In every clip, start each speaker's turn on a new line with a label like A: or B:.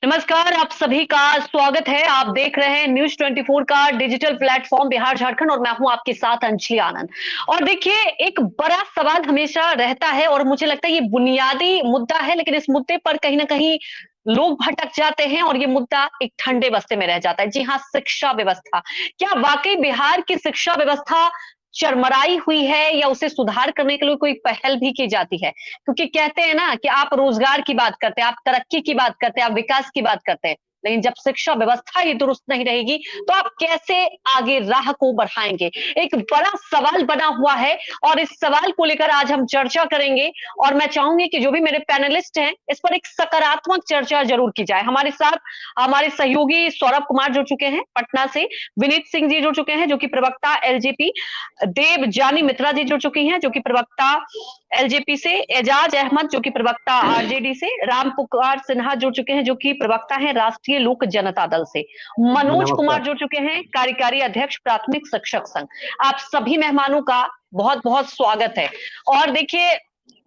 A: नमस्कार, आप सभी का स्वागत है। आप देख रहे हैं न्यूज़ 24 का डिजिटल प्लेटफॉर्म बिहार झारखंड और मैं हूं आपके साथ अंजलि आनंद। और देखिए, एक बड़ा सवाल हमेशा रहता है और मुझे लगता है ये बुनियादी मुद्दा है, लेकिन इस मुद्दे पर कहीं न कहीं लोग भटक जाते हैं और ये मुद्दा एक ठंडे बस्ते में रह जाता है। जी हाँ, शिक्षा व्यवस्था। क्या वाक़ई बिहार की शिक्षा व्यवस्था चरमराई हुई है या उसे सुधार करने के लिए कोई पहल भी की जाती है? क्योंकि कहते हैं ना कि आप रोजगार की बात करते हैं, आप तरक्की की बात करते हैं, आप विकास की बात करते हैं, लेकिन जब शिक्षा व्यवस्था ही दुरुस्त नहीं रहेगी, तो आप कैसे आगे राह को बढ़ाएँगे? एक बड़ा सवाल बना हुआ है और इस सवाल को लेकर आज हम चर्चा करेंगे और मैं चाहूँगी कि जो भी मेरे पैनलिस्ट हैं, इस पर एक सकारात्मक चर्चा ज़रूर की जाए। हमारे साथ हमारे सहयोगी सौरभ कुमार जुड़ चुके हैं पटना से, विनीत सिंह जी जुड़ चुके हैं, जो कि प्रवक्ता एलजेपी, देव जानी मित्रा जी जुड़ चुकी हैं, जो कि प्रवक्ता एलजेपी से, एजाज अहमद जो कि प्रवक्ता आरजेडी से, राम पुकार सिन्हा जुड़ चुके हैं जो कि प्रवक्ता हैं राष्ट्रीय लोक जनता दल से, मनोज कुमार
B: नमस्कार।
A: जुड़ चुके हैं कार्यकारी अध्यक्ष प्राथमिक शिक्षक संघ। आप सभी मेहमानों का बहुत बहुत स्वागत है। और देखिए,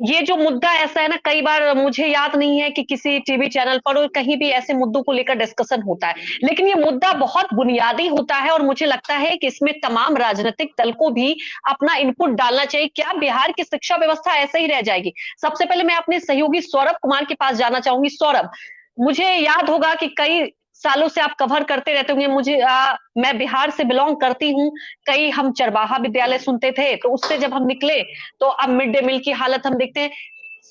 A: ये जो मुद्दा ऐसा है ना, कई बार मुझे याद नहीं है कि किसी टीवी चैनल पर और कहीं भी ऐसे मुद्दों को लेकर डिस्कशन होता है, लेकिन ये मुद्दा बहुत बुनियादी होता है और मुझे लगता है कि इसमें तमाम राजनीतिक दल को भी अपना इनपुट डालना चाहिए। क्या बिहार की शिक्षा व्यवस्था ऐसे ही रह जाएगी? सबसे पहले मैं अपने सहयोगी सौरभ कुमार के पास जाना चाहूंगी। सौरभ, मुझे याद होगा कि कई सालों से आप कवर करते रहते होंगे। मैं बिहार से बिलोंग करती हूँ। कई हम चरवाहा विद्यालय सुनते थे, तो उससे जब हम निकले तो अब मिड डे मील की हालत हम देखते हैं।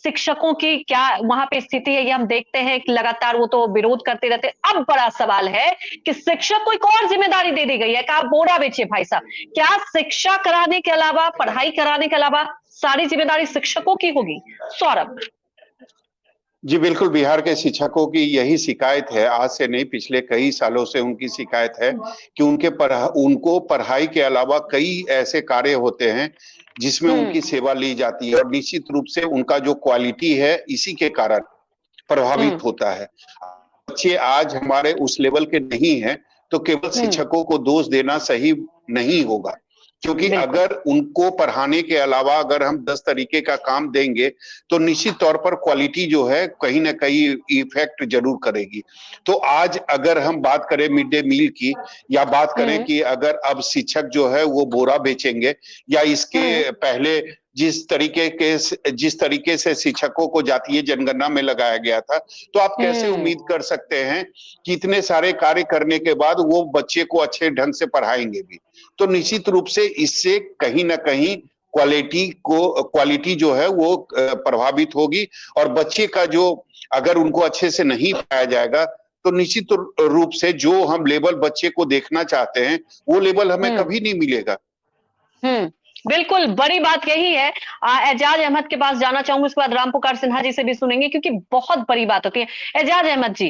A: शिक्षकों की क्या वहां पे स्थिति है, ये हम देखते हैं कि लगातार वो तो विरोध करते रहते हैं। अब बड़ा सवाल है कि शिक्षक को एक और जिम्मेदारी दे दी गई है कि आप बोरा बेचिए भाई साहब। क्या शिक्षा कराने के अलावा, पढ़ाई कराने के अलावा सारी जिम्मेदारी शिक्षकों की होगी? सौरभ।
B: जी बिल्कुल, बिहार के शिक्षकों की यही शिकायत है, आज से नहीं पिछले कई सालों से उनकी शिकायत है कि उनको पढ़ाई के अलावा कई ऐसे कार्य होते हैं जिसमें उनकी सेवा ली जाती है और निश्चित रूप से उनका जो क्वालिटी है इसी के कारण प्रभावित होता है। बच्चे आज हमारे उस लेवल के नहीं हैं, तो केवल शिक्षकों को दोष देना सही नहीं होगा, क्योंकि अगर उनको पढ़ाने के अलावा अगर हम 10 तरीके का काम देंगे तो निश्चित तौर पर क्वालिटी जो है कहीं ना कहीं इफेक्ट जरूर करेगी। तो आज अगर हम बात करें मिड डे मील की, या बात करें कि अगर अब शिक्षक जो है वो बोरा बेचेंगे, या इसके पहले जिस तरीके से शिक्षकों को जातीय जनगणना में लगाया गया था, तो आप कैसे उम्मीद कर सकते हैं कि इतने सारे कार्य करने के बाद वो बच्चे को अच्छे ढंग से पढ़ाएंगे भी? तो निश्चित रूप से इससे कहीं ना कहीं क्वालिटी जो है वो प्रभावित होगी, और बच्चे का जो अगर उनको अच्छे से नहीं पढ़ाया जाएगा तो निश्चित रूप से जो हम लेवल बच्चे को देखना चाहते हैं वो लेवल हमें कभी नहीं मिलेगा।
A: बिल्कुल, बड़ी बात यही है। एजाज अहमद के पास जाना चाहूंगी, उसके बाद राम पुकार सिन्हा जी से भी सुनेंगे क्योंकि बहुत बड़ी बात होती है। एजाज अहमद जी,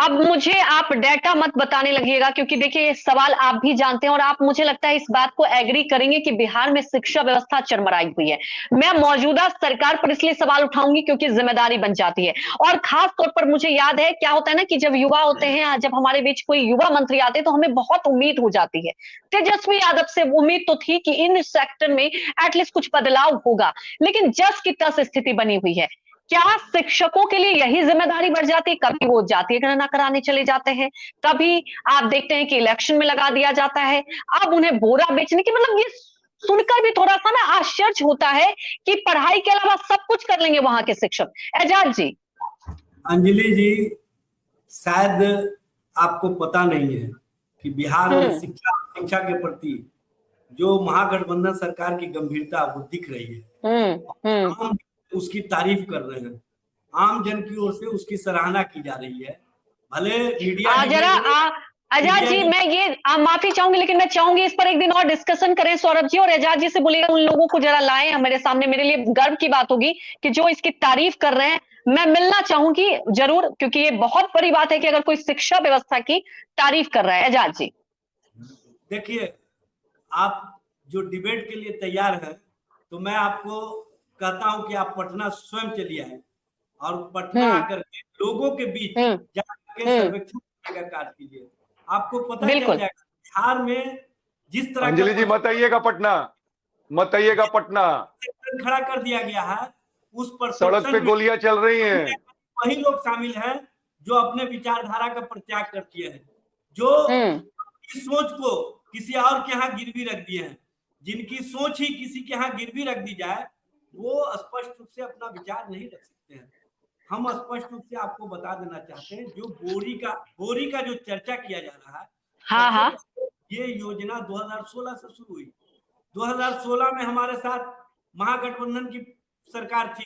A: अब मुझे आप डेटा मत बताने लगिएगा, क्योंकि देखिए ये सवाल आप भी जानते हैं और आप, मुझे लगता है, इस बात को एग्री करेंगे कि बिहार में शिक्षा व्यवस्था चरमराई हुई है। मैं मौजूदा सरकार पर इसलिए सवाल उठाऊंगी क्योंकि जिम्मेदारी बन जाती है। और खास तौर पर मुझे याद है, क्या होता है ना कि जब युवा होते हैं, जब हमारे बीच कोई युवा मंत्री आते हैं तो हमें बहुत उम्मीद हो जाती है। तेजस्वी यादव से उम्मीद तो थी कि इन सेक्टर में एटलीस्ट कुछ बदलाव होगा, लेकिन जस की तस स्थिति बनी हुई है। क्या शिक्षकों के लिए यही जिम्मेदारी बढ़ जाती है? कभी वो जातीय गणना कराने चले जाते हैं, कभी आप देखते हैं कि इलेक्शन में लगा दिया जाता है, अब उन्हें बोरा बेचने की, मतलब ये सुनकर भी थोड़ा सा ना आश्चर्य होता है कि पढ़ाई के अलावा सब कुछ कर लेंगे वहां के शिक्षक। एजाज जी।
C: अंजलि जी, शायद आपको पता नहीं है कि बिहार में शिक्षा के प्रति जो महागठबंधन सरकार की गंभीरता वो दिख रही है। आम उसकी तारीफ कर रहे हैं, आम जन की ओर से उसकी सराहना की जा रही है। भले मीडिया
A: आजाद जी, मैं ये माफी चाहूंगी, लेकिन मैं चाहूंगी इस पर एक दिन और डिस्कशन करें सौरभ जी, और एजाज जी से बोलिएगा उन लोगों को जरा लाएं मेरे सामने। मेरे लिए गर्व की बात होगी कि जो इसकी तारीफ कर रहे हैं, मैं मिलना चाहूंगी जरूर, क्योंकि ये बहुत बड़ी बात है कि अगर कोई शिक्षा व्यवस्था की तारीफ कर रहा है। एजाज जी
C: देखिए, आप जो डिबेट के लिए तैयार है, तो मैं आपको कहता हूं कि आप पटना स्वयं चलिए आए और पटना आकर के लोगों के बीच जाकर सर्वेक्षण का कार्य कीजिए। आपको पता चल जाएगा बिहार में जिस तरह
D: अंजलि जी मत आइएगा पटना, मत आइएगा पटना।
C: खड़ा कर दिया गया है, उस पर
D: सड़क पे गोलियां चल रही हैं।
C: वही लोग शामिल हैं जो अपने विचारधारा का परित्याग कर दिए हैं, जो इस सोच को किसी और के यहाँ गिरवी रख दिए हैं, जिनकी सोच ही किसी के यहाँ गिरवी रख दी जाए, वो स्पष्ट रूप से अपना विचार नहीं रख सकते हैं। हम स्पष्ट रूप से आपको बता देना चाहते हैं, जो बोरी का जो चर्चा किया जा रहा है,
A: हाँ,
C: ये योजना 2016 से शुरू हुई। 2016 में हमारे साथ महागठबंधन की सरकार थी,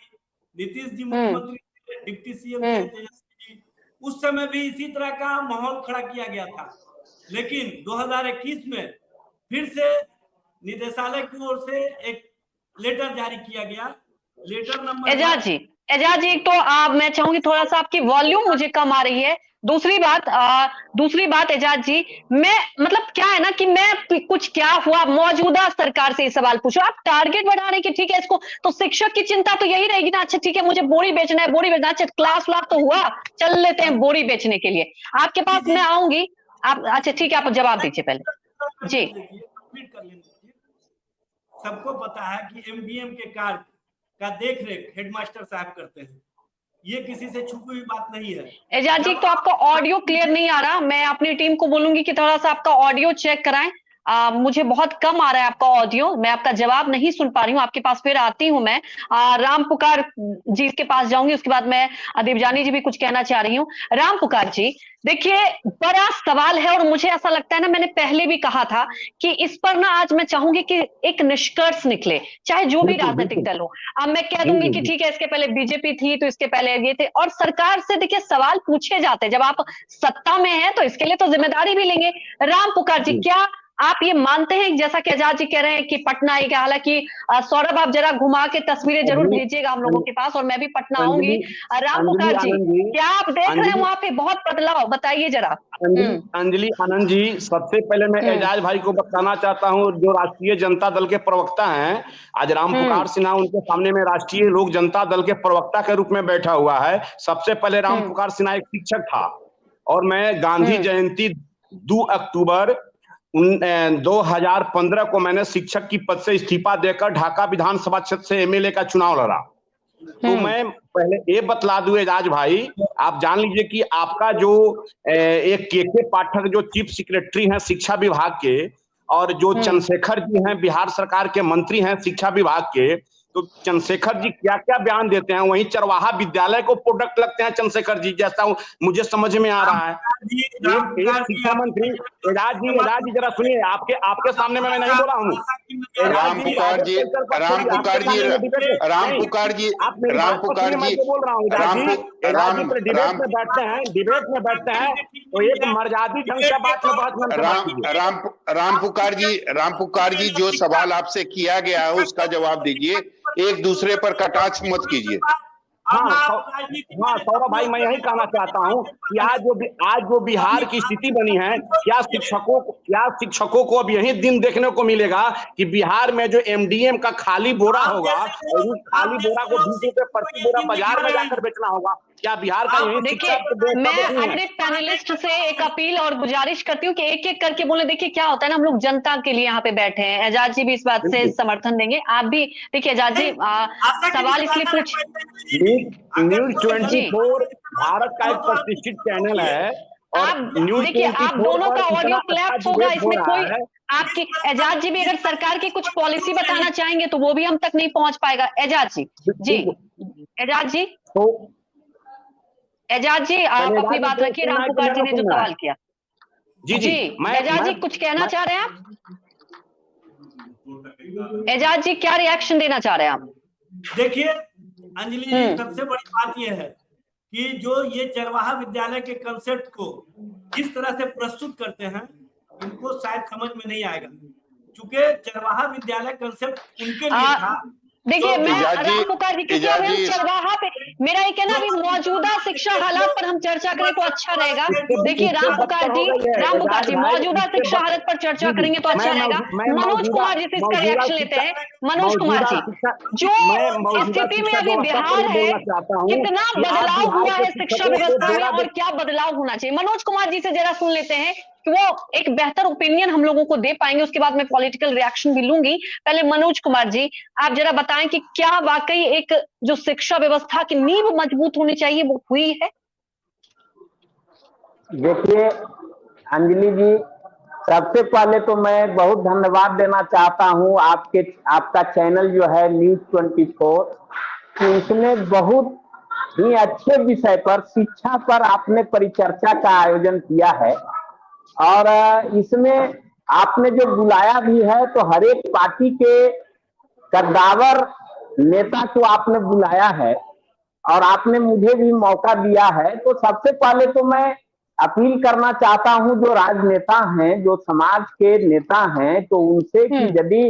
C: नीतीश जी मुख्यमंत्री, डिप्टी सीएम थे तेजस्वी जी। उस समय भी इसी तरह का माहौल खड़ा किया गया था, लेकिन 2021 में फिर से निदेशालय की ओर से एक लेटर जारी किया गया। लेटर नंबर
A: एजाज जी, एक तो मैं चाहूंगी थोड़ा सा आपकी वॉल्यूम मुझे कम आ रही है। दूसरी बात एजाज जी, मैं मतलब क्या है ना कि मैं कुछ क्या हुआ मौजूदा सरकार से ये सवाल पूछो। आप टारगेट बढ़ा रहे हैं कि ठीक है इसको, तो शिक्षक की चिंता तो यही रहेगी ना। अच्छा ठीक है, मुझे बोरी बेचना है, अच्छा क्लास व्लास तो हुआ, चल लेते हैं बोरी बेचने के लिए। आपके पास मैं आऊंगी, आप अच्छा ठीक है, आप जवाब दीजिए पहले जी।
C: सबको पता है कि एमडीएम के कार्य का देखरेख हेडमास्टर साहब करते हैं, ये किसी से छुपी हुई बात नहीं है।
A: एजाज जी, तो आपका ऑडियो क्लियर नहीं आ रहा, मैं अपनी टीम को बोलूंगी कि थोड़ा सा आपका ऑडियो चेक कराएं। मुझे बहुत कम आ रहा है आपका ऑडियो, मैं आपका जवाब नहीं सुन पा रही हूँ। आपके पास फिर आती हूँ मैं, राम पुकार जी के पास जाऊंगी, उसके बाद मैं देवजानी जी भी कुछ कहना चाह रही हूँ। राम पुकार जी, देखिए बड़ा सवाल है और मुझे ऐसा लगता है ना, मैंने पहले भी कहा था कि इस पर ना आज मैं चाहूंगी कि एक निष्कर्ष निकले, चाहे जो भी राजनीतिक दल हो। अब मैं कह दूंगी कि ठीक है इसके पहले बीजेपी थी, तो इसके पहले ये थे, और सरकार से देखिए सवाल पूछे जाते हैं। जब आप सत्ता में हैं तो इसके लिए तो जिम्मेदारी भी लेंगे। राम पुकार जी, क्या आप ये मानते हैं जैसा कि आजाद जी कह रहे हैं कि पटना आएगा? हालांकि सौरभ आप जरा घुमा के तस्वीरें जरूर भेजिएगा हम लोगों के पास, और मैं भी पटना आऊंगी। राम पुकार जी, क्या आप देख रहे हैं वहां पे बहुत बदलाव? बताइए जरा।
E: अंजलि आनंद जी, सबसे पहले मैं एजाज भाई को बताना चाहता हूं, जो राष्ट्रीय जनता दल के प्रवक्ता हैं। आज राम पुकार सिन्हा उनके सामने में राष्ट्रीय लोक जनता दल के प्रवक्ता के रूप में बैठा हुआ है। सबसे पहले राम पुकार सिन्हा एक शिक्षक था, और मैं गांधी जयंती 2 अक्टूबर 2015 को मैंने शिक्षक की पद से इस्तीफा देकर ढाका विधानसभा क्षेत्र से एमएलए का चुनाव लड़ा। तो मैं पहले ये बतला दूं एजाज भाई, आप जान लीजिए कि आपका जो एक के पाठक जो चीफ सेक्रेटरी हैं शिक्षा विभाग के, और जो चंद्रशेखर जी हैं बिहार सरकार के मंत्री हैं शिक्षा विभाग के, तो चंद्रशेखर जी क्या क्या बयान देते हैं, वहीं चरवाहा विद्यालय को प्रोडक्ट लगते हैं चंद्रशेखर जी, जैसा मुझे समझ में आ रहा है। शिक्षा मंत्री एजाज जी जरा सुनिए, आपके सामने में मैं नहीं बोला हूँ।
B: राम पुकार जी
E: डिबेट में बैठते हैं तो एक मर्यादित ढंग से बात में बात।
B: राम पुकार जी, जो सवाल आपसे किया गया है उसका जवाब दीजिए, एक दूसरे पर कटाक्ष मत कीजिए।
E: हाँ सौरभ भाई, मैं यही कहना चाहता हूँ कि आज जो बिहार की स्थिति बनी है, क्या शिक्षकों को अब यही दिन देखने को मिलेगा कि बिहार में जो एमडीएम का खाली बोरा होगा, और उस खाली बोरा को 20 रुपए प्रति बोरा बाजार में जाकर बेचना होगा? क्या बिहार का यही?
A: देखिए, मैं अपने पैनलिस्ट से एक अपील और गुजारिश करती हूँ कि एक एक करके बोले। देखिए क्या होता है ना, हम लोग जनता के लिए यहाँ पे बैठे हैं। एजाज जी भी इस बात से समर्थन देंगे, आप भी देखिए। एजाज जी, सवाल इसलिए पूछ,
E: न्यूज 24 भारत का एक प्रतिष्ठित चैनल है, और
A: देखिए आप दोनों का ऑडियो क्लैप होगा, इसमें कोई आपकी। एजाज जी भी अगर सरकार की कुछ पॉलिसी बताना चाहेंगे तो वो भी हम तक नहीं पहुंच पाएगा। एजाज जी आप अपनी बात रखिए। राम पुकार जी ने जो सवाल किया, जी एजाज जी कुछ कहना चाह रहे हैं आप? एजाज जी क्या रिएक्शन देना चाह रहे हैं आप?
C: देखिए अंजलि जी, सबसे बड़ी बात यह है कि जो ये चरवाहा विद्यालय के कंसेप्ट को किस तरह से प्रस्तुत करते हैं, इनको शायद समझ में नहीं आएगा, क्योंकि चरवाहा विद्यालय कंसेप्ट उनके लिए था।
A: देखिए मैं राम पुकार जी, क्योंकि अभी हम चरवाहा पे, मेरा ये कहना अभी मौजूदा शिक्षा हालात पर हम चर्चा करें तो अच्छा रहेगा। देखिए राम पुकार जी मौजूदा शिक्षा हालत पर चर्चा करेंगे तो अच्छा रहेगा। मनोज कुमार जी से इसका रिएक्शन लेते हैं। मनोज कुमार जी, जो स्थिति में अभी बिहार है, कितना बदलाव हुआ है शिक्षा व्यवस्था में और क्या बदलाव होना चाहिए, मनोज कुमार जी से जरा सुन लेते हैं कि वो एक बेहतर ओपिनियन हम लोगों को दे पाएंगे। उसके बाद मैं पॉलिटिकल रिएक्शन भी लूंगी। पहले मनोज कुमार जी, आप जरा बताएं कि क्या वाकई एक जो शिक्षा व्यवस्था की नींव मजबूत होनी चाहिए वो हुई है?
F: देखिए अंजलि जी, सबसे पहले तो मैं बहुत धन्यवाद देना चाहता हूं आपका चैनल जो है न्यूज 24 कि इसने बहुत ही अच्छे विषय पर, शिक्षा पर आपने परिचर्चा का आयोजन किया है। और इसमें आपने जो बुलाया भी है तो हर एक पार्टी के कद्दावर नेता को आपने बुलाया है और आपने मुझे भी मौका दिया है। तो सबसे पहले तो मैं अपील करना चाहता हूं जो राजनेता हैं, जो समाज के नेता हैं, तो उनसे कि यदि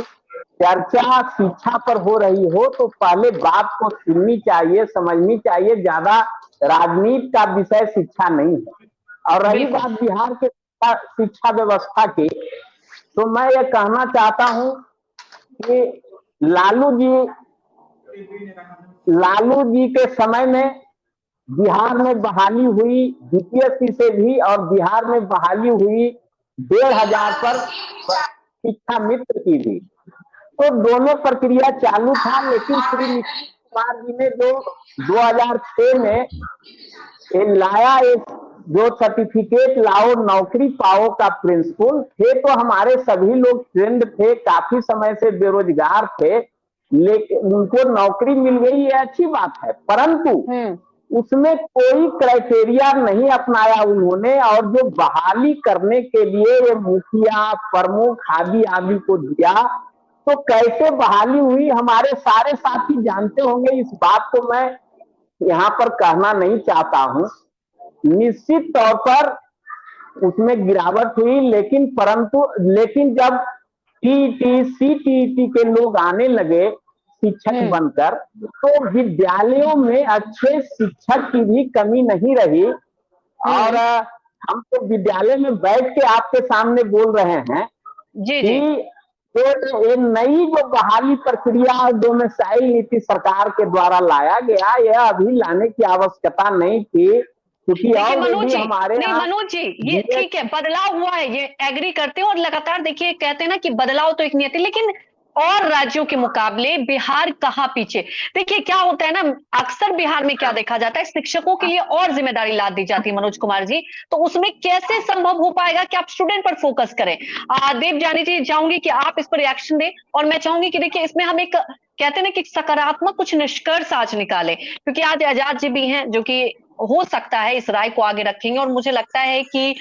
F: चर्चा शिक्षा पर हो रही हो तो पहले बात को सुननी चाहिए, समझनी चाहिए। ज्यादा राजनीति का विषय शिक्षा नहीं है। और रही बात बिहार के शिक्षा व्यवस्था की, तो मैं ये कहना चाहता हूं कि लालू जी के समय में बिहार में बहाली हुई बीपीएससी से भी, और बिहार में बहाली हुई 1500 पर शिक्षा मित्र की भी। तो दोनों प्रक्रिया चालू था, लेकिन श्री नीतीश कुमार जी ने जो 2006 में लाया, एक जो सर्टिफिकेट लाओ नौकरी पाओ का प्रिंसिपल थे, तो हमारे सभी लोग ट्रेंड थे, काफी समय से बेरोजगार थे, लेकिन उनको नौकरी मिल गई, ये अच्छी बात है। परंतु उसमें कोई क्राइटेरिया नहीं अपनाया उन्होंने, और जो बहाली करने के लिए ये मुखिया प्रमुख आदि को दिया, तो कैसे बहाली हुई हमारे सारे साथी जानते होंगे। इस बात को मैं यहाँ पर कहना नहीं चाहता हूँ। निश्चित तौर पर उसमें गिरावट हुई, लेकिन जब टीईटी सीटीईटी के लोग आने लगे शिक्षक बनकर, तो विद्यालयों में अच्छे शिक्षक की भी कमी नहीं रही। और हम तो विद्यालय में बैठ के आपके सामने बोल रहे हैं कि ये नई जो बहाली प्रक्रिया डोमिसाइल नीति सरकार के द्वारा लाया गया, यह अभी लाने की आवश्यकता नहीं थी, क्योंकि
A: मनोज जी ये ठीक है, बदलाव हुआ है, ये एग्री करते हैं। और लगातार देखिए कहते हैं ना कि बदलाव तो एक नियत है, लेकिन और राज्यों के मुकाबले बिहार कहाँ पीछे। देखिए क्या होता है ना, अक्सर बिहार में क्या देखा जाता है, शिक्षकों के लिए और जिम्मेदारी लाद दी जाती है मनोज कुमार जी, तो उसमें कैसे संभव हो पाएगा कि आप स्टूडेंट पर फोकस करें। देवजानी जी, चाहूंगी कि आप इस पर रिएक्शन दें, और मैं चाहूंगी कि देखिए इसमें हम एक कहते हैं ना कि सकारात्मक कुछ निष्कर्ष आज निकाले, क्योंकि आज आजाद जी भी हैं जो कि हो सकता है इस राय को आगे रखेंगे, और मुझे लगता है कि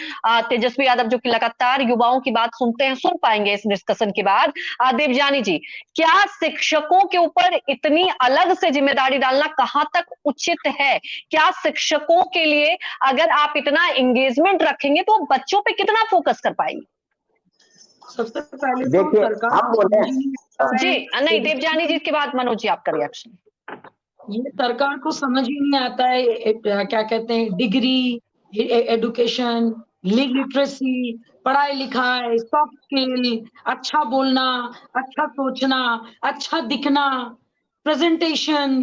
A: तेजस्वी यादव जो कि लगातार युवाओं की बात सुनते हैं, सुन पाएंगे इस डिस्कशन के बाद। देवजानी जी, क्या शिक्षकों के ऊपर इतनी अलग से जिम्मेदारी डालना कहां तक उचित है? क्या शिक्षकों के लिए अगर आप इतना एंगेजमेंट रखेंगे तो बच्चों पे कितना फोकस कर पाएंगे?
G: सबसे पहले
F: देखिए हम बोले
A: जी नहीं, देवजानी जी के बाद मनोज जी आपका रिएक्शन।
G: ये सरकार को समझ ही नहीं आता है, क्या कहते हैं, डिग्री, एडुकेशन, लिटरेसी, पढ़ाई लिखाई, सॉफ्ट स्किल, अच्छा बोलना, अच्छा सोचना, अच्छा दिखना, प्रेजेंटेशन,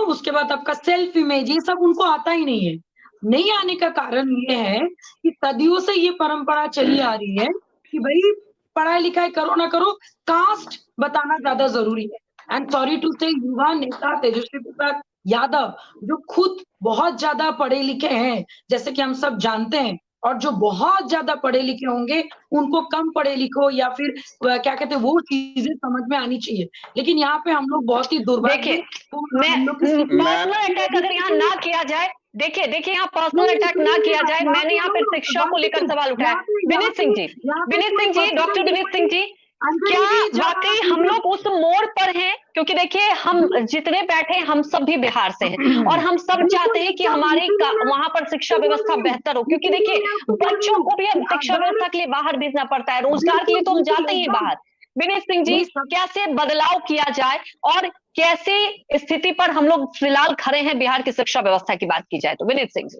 G: उसके बाद आपका सेल्फ इमेज, ये सब उनको आता ही नहीं है। नहीं आने का कारण ये है कि सदियों से ये परंपरा चली आ रही है कि भाई पढ़ाई लिखाई करो ना करो, कास्ट बताना ज्यादा जरूरी है। एंड सॉरी टू से, युवा नेता तेजस्वी प्रसाद यादव जो खुद बहुत ज्यादा पढ़े लिखे हैं, जैसे कि हम सब जानते हैं, और जो बहुत ज्यादा पढ़े लिखे होंगे उनको कम पढ़े लिखो या फिर क्या कहते हैं वो चीजें समझ में आनी चाहिए। लेकिन यहाँ पे हम लोग बहुत ही दुर्भाग्य,
A: पर्सनल अटैक अगर यहाँ ना किया जाए, देखिए यहाँ पर्सनल अटैक ना किया जाए, मैंने यहाँ पे शिक्षा को लेकर सवाल उठाया। विनीत सिंह जी, डॉक्टर विनीत सिंह जी, क्या वाकई हम लोग उस मोड़ पर हैं? क्योंकि देखिए हम जितने बैठे हैं हम सब भी बिहार से हैं, और हम सब चाहते हैं कि हमारी वहां पर शिक्षा व्यवस्था बेहतर हो, क्योंकि देखिए बच्चों को भी अब शिक्षा व्यवस्था के लिए बाहर भेजना पड़ता है, रोजगार के लिए तो हम जाते ही बाहर। विनीत सिंह जी, कैसे बदलाव किया जाए और कैसे स्थिति पर हम लोग फिलहाल खड़े हैं बिहार की शिक्षा व्यवस्था की बात की जाए तो? विनीत सिंह जी।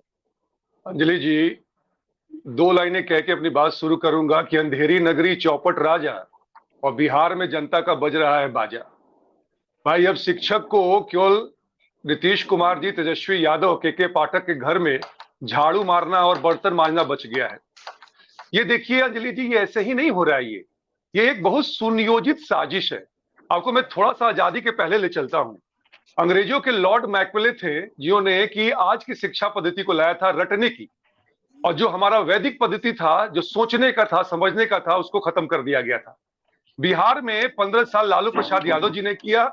D: अंजलि जी, 2 लाइनें कह के अपनी बात शुरू करूंगा कि अंधेरी नगरी चौपट राजा, और बिहार में जनता का बज रहा है बाजा। भाई अब शिक्षक को केवल नीतीश कुमार जी, तेजस्वी यादव, के पाठक के घर में झाड़ू मारना और बर्तन मांजना बच गया है। ये देखिए अंजलि जी, ये ऐसे ही नहीं हो रहा है, ये एक बहुत सुनियोजित साजिश है। आपको मैं थोड़ा सा आजादी के पहले ले चलता हूं। अंग्रेजों के लॉर्ड मैकमिले थे जिन्होंने कि आज की शिक्षा पद्धति को लाया था रटने की, और जो हमारा वैदिक पद्धति था, जो सोचने का था, समझने का था, उसको खत्म कर दिया गया था। बिहार में 15 साल लालू प्रसाद यादव जी ने किया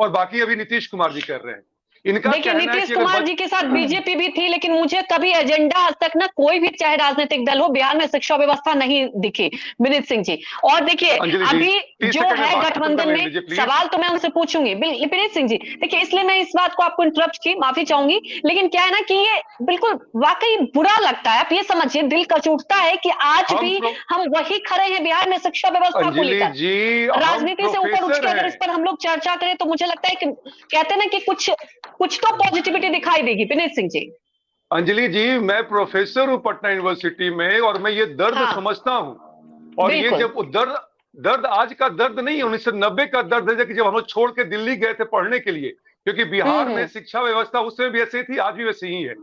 D: और बाकी अभी नीतीश कुमार जी कर रहे हैं। इनका
A: देखिए
D: कहना है
A: नीतीश
D: कि
A: कुमार जी के साथ बीजेपी भी थी, लेकिन मुझे कभी एजेंडा आज तक ना कोई भी चाहे राजनीतिक दल हो बिहार में शिक्षा व्यवस्था नहीं दिखी। विनीत सिंह जी, और देखिए अभी जो है गठबंधन में सवाल तो मैं उनसे पूछूंगी। विनीत सिंह जी देखिए, इसलिए मैं इस बात को आपको इंटरप्ट की, माफी चाहूंगी, लेकिन क्या है ना कि ये बिल्कुल वाकई बुरा लगता है। आप ये समझिए, दिल कचूटता है कि आज भी हम वही खड़े हैं बिहार में शिक्षा व्यवस्था को लेकर। राजनीति से ऊपर उठ के अगर इस पर हम लोग चर्चा करें तो मुझे लगता है कि कहते हैं ना कि कुछ तो पॉजिटिविटी दिखाई देगी। विनीत सिंह जी।
D: अंजलि जी, मैं प्रोफेसर हूं पटना यूनिवर्सिटी में और मैं ये दर्द समझता हूं। और ये जब दर्द आज का दर्द नहीं है, 1990 का दर्द है कि जब हम लोग छोड़ के दिल्ली गए थे पढ़ने के लिए, क्योंकि बिहार में शिक्षा व्यवस्था उसमें भी ऐसी थी, आज भी वैसे ही है।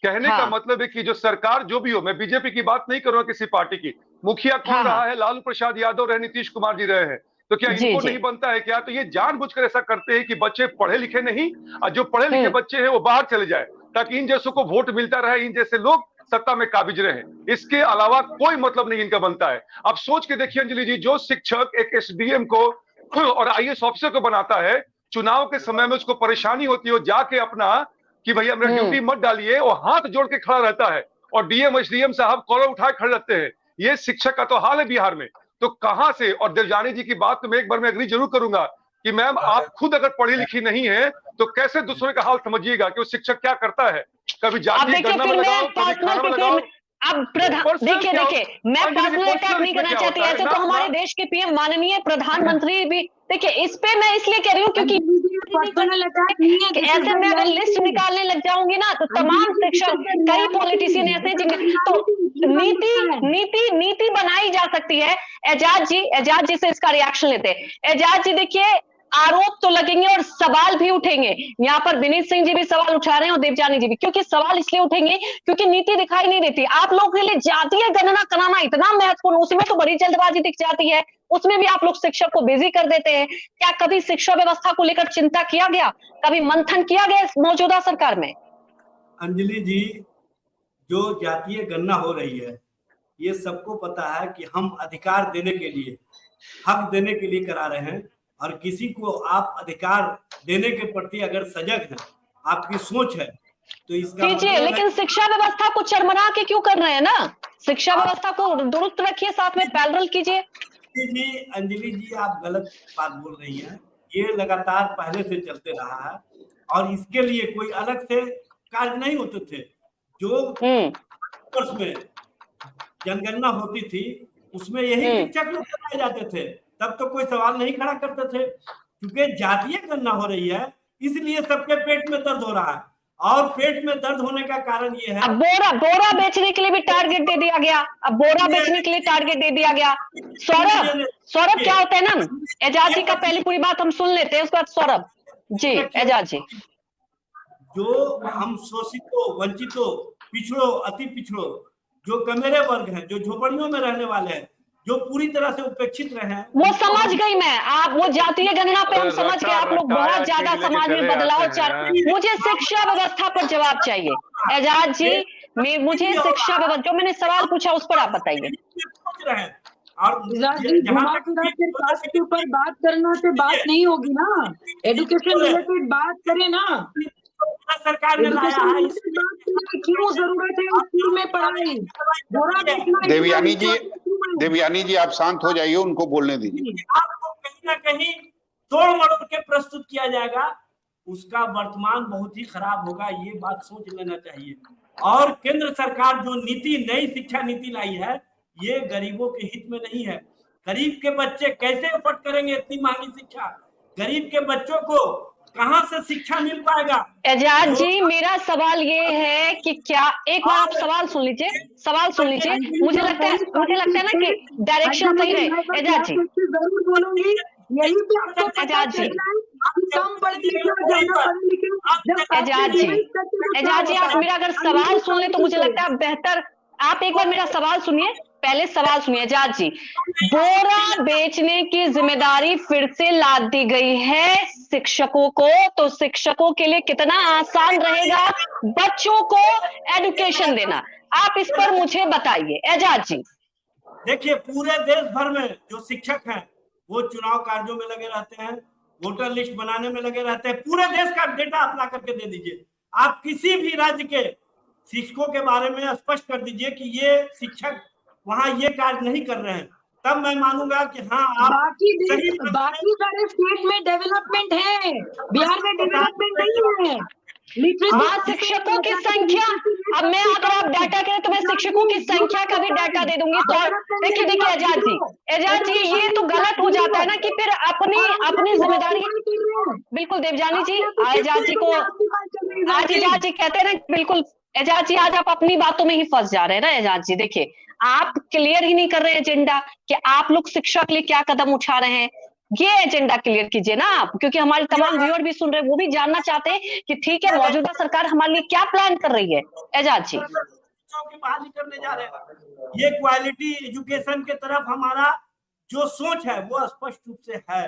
D: कहने का मतलब है कि जो सरकार जो भी हो, मैं बीजेपी की बात नहीं करूंगा किसी पार्टी की, मुखिया कौन रहा है, लालू प्रसाद यादव रहे, नीतीश कुमार जी रहे हैं, तो क्या इनको नहीं बनता है क्या? तो ये जानबूझकर ऐसा करते हैं कि बच्चे पढ़े लिखे नहीं, और जो पढ़े लिखे बच्चे हैं वो बाहर चले जाए, ताकि इन जैसों को वोट मिलता रहे, इन जैसे लोग सत्ता में काबिज रहे। इसके अलावा कोई मतलब नहीं इनका बनता है। अब सोच के देखिए अंजलि जी, जो शिक्षक एक एसडीएम को और आईएएस ऑफिसर को बनाता है, चुनाव के समय में उसको परेशानी होती है, जाके अपना कि भैया मेरा ड्यूटी मत डालिए, और हाथ जोड़ के खड़ा रहता है, और डीएम एसडीएम साहब कॉलर उठाए खड़े रहते हैं। ये शिक्षक का तो हाल है बिहार में। तो कहां से? और देवयानी जी की बात तो मैं एक बार में एग्री जरूर करूंगा कि मैम आप खुद अगर पढ़ी लिखी नहीं है तो कैसे दूसरे का हाल समझिएगा कि वो शिक्षक क्या करता है। कभी जातीय गणना में लगाओ, कभी खाना में लगाओ।
A: अब देखिए मैं पर्सनल अटैक नहीं करना चाहती, ऐसे तो हमारे देश के पीएम माननीय प्रधानमंत्री भी, देखिए इस पे मैं इसलिए कह रही हूँ क्योंकि ऐसे में अगर लिस्ट निकालने लग जाऊंगी ना तो तमाम शिक्षक, कई पॉलिटिशियन ऐसे जिनके तो नीति बनाई जा सकती है। एजाज जी से इसका रिएक्शन लेते हैं। एजाज जी देखिए, आरोप तो लगेंगे और सवाल भी उठेंगे। यहाँ पर विनीत सिंह जी भी सवाल उठा रहे हैं और देवयानी जी भी, क्योंकि सवाल इसलिए उठेंगे क्योंकि नीति दिखाई नहीं देती। आप लोगों के लिए जातीय गणना कराना इतना महत्वपूर्ण, उसमें तो बड़ी जल्दबाजी दिख जाती है, उसमें भी आप लोग शिक्षक को बिजी कर देते हैं। क्या कभी शिक्षा व्यवस्था को लेकर चिंता किया गया, कभी मंथन किया गया इस मौजूदा सरकार में?
C: अंजलि जी, जो जातीय गणना हो रही है ये सबको पता है कि हम अधिकार देने के लिए, हक देने के लिए करा रहे हैं, और किसी को आप अधिकार देने के प्रति अगर सजग हैं, आपकी सोच है तो इसका
A: कीजिए, लेकिन शिक्षा व्यवस्था को चरमरा के क्यों कर रहे हैं ना? शिक्षा व्यवस्था को दुरुस्त रखिए, साथ में पैरेलल कीजिए।
C: जी अंजलि जी, आप गलत बात बोल रही हैं। ये लगातार पहले से चलते रहा है और इसके लिए कोई अलग से कार्य नहीं होते थे। जो वर्ष में जनगणना होती थी उसमें यही शिक्षक लोग कराए जाते थे, तब तो कोई सवाल नहीं खड़ा करते थे। क्योंकि जातीय गणना हो रही है इसलिए सबके पेट में दर्द हो रहा है, और पेट में दर्द होने का कारण ये है।
A: अब बोरा बेचने के लिए भी टारगेट दे दिया गया, अब बोरा बेचने के लिए टारगेट दे दिया गया। सौरभ क्या होता है ना, एजाज जी का पहली पूरी बात हम सुन लेते हैं, उसके बाद सौरभ जी। एजाज जी,
C: जो हम शोषितों, वंचितों, पिछड़ों, अति पिछड़ों, जो कमेरे वर्ग हैं, जो झोपड़ियों में रहने वाले हैं, जो पूरी तरह से उपेक्षित रहे हैं,
A: वो समझ गई मैं। आप वो जातीय गणना पे हम समझ गए, आप लोग बहुत ज्यादा समाज में बदलाव चाहते। मुझे शिक्षा व्यवस्था पर जवाब चाहिए एजाज जी। मुझे शिक्षा व्यवस्था, जो मैंने सवाल पूछा उस पर आप बताइए।
G: और कास्ट के ऊपर बात करना से बात नहीं होगी ना, एजुकेशन रिलेटेड बात करें ना।
C: सरकार ने लाया है,
G: क्यों जरूरत है स्कूल में पढ़ाई?
B: देवयानी जी आप शांत हो जाइए, उनको बोलने दीजिए।
C: आपको कहीं ना कहीं तोड़ मरोड़ के प्रस्तुत किया जाएगा, उसका वर्तमान बहुत ही खराब होगा, ये बात सोच लेना चाहिए। और केंद्र सरकार जो नीति, नई शिक्षा नीति लाई है, ये गरीबों के हित में नहीं है। गरीब के बच्चे कैसे अफोर्ड करेंगे इतनी महंगी शिक्षा? गरीब के बच्चों को कहां से शिक्षा मिल पाएगा?
A: एजाज जी, मेरा सवाल ये है कि क्या, एक बार आप सवाल सुन लीजिए, मुझे लगता है ना कि डायरेक्शन सही रहे। एजाज जी,
G: जरूर बोलूंगी, यही पे आपको
A: एजाज जी,
G: कम पढ़ती
A: एजाज जी आप मेरा अगर सवाल सुन ले तो मुझे लगता है बेहतर, आप एक बार मेरा सवाल सुनिए, पहले सवाल सुनिए। एजाज जी, बोरा बेचने की जिम्मेदारी फिर से लाद दी गई है शिक्षकों को, तो शिक्षकों के लिए कितना आसान रहेगा बच्चों को एजुकेशन देना। आप इस पर मुझे बताइए एजाज जी।
C: देखिए, पूरे देश भर में जो शिक्षक हैं वो चुनाव कार्यों में लगे रहते हैं, वोटर लिस्ट बनाने में लगे रहते हैं। पूरे देश का डेटा आप ला करके दे दीजिए। आप किसी भी राज्य के शिक्षकों के बारे में स्पष्ट कर दीजिए कि ये शिक्षक वहां ये कार्य नहीं कर रहे हैं, तब मैं मानूंगा कि हाँ आप
G: बाकी सारे स्टेट में डेवलपमेंट है, बिहार में डेवलपमेंट नहीं है।
A: वहां शिक्षकों की संख्या, अब मैं अगर आप डाटा करें तो मैं शिक्षकों की संख्या का भी डाटा दे दूंगी। तो देखिए एजाज जी ये तो गलत हो जाता है ना कि फिर अपनी जिम्मेदारी। बिल्कुल देवजानी जी, एजाज जी को आज एजाज जी कहते हैं ना, बिल्कुल एजाज जी आज आप अपनी बातों में ही फंस जा रहे हैं ना। एजाज जी देखिए, आप क्लियर ही नहीं कर रहे एजेंडा कि आप लोग शिक्षा के लिए क्या कदम उठा रहे हैं। ये एजेंडा क्लियर कीजिए ना आप, क्योंकि हमारे तमाम व्यूअर भी सुन रहे हैं, वो भी जानना चाहते हैं कि ठीक है मौजूदा सरकार हमारे लिए क्या प्लान कर रही है। एजाज जी
C: की बहाली करने जा रहे हैं, ये क्वालिटी एजुकेशन के तरफ हमारा जो सोच है वो स्पष्ट रूप से है,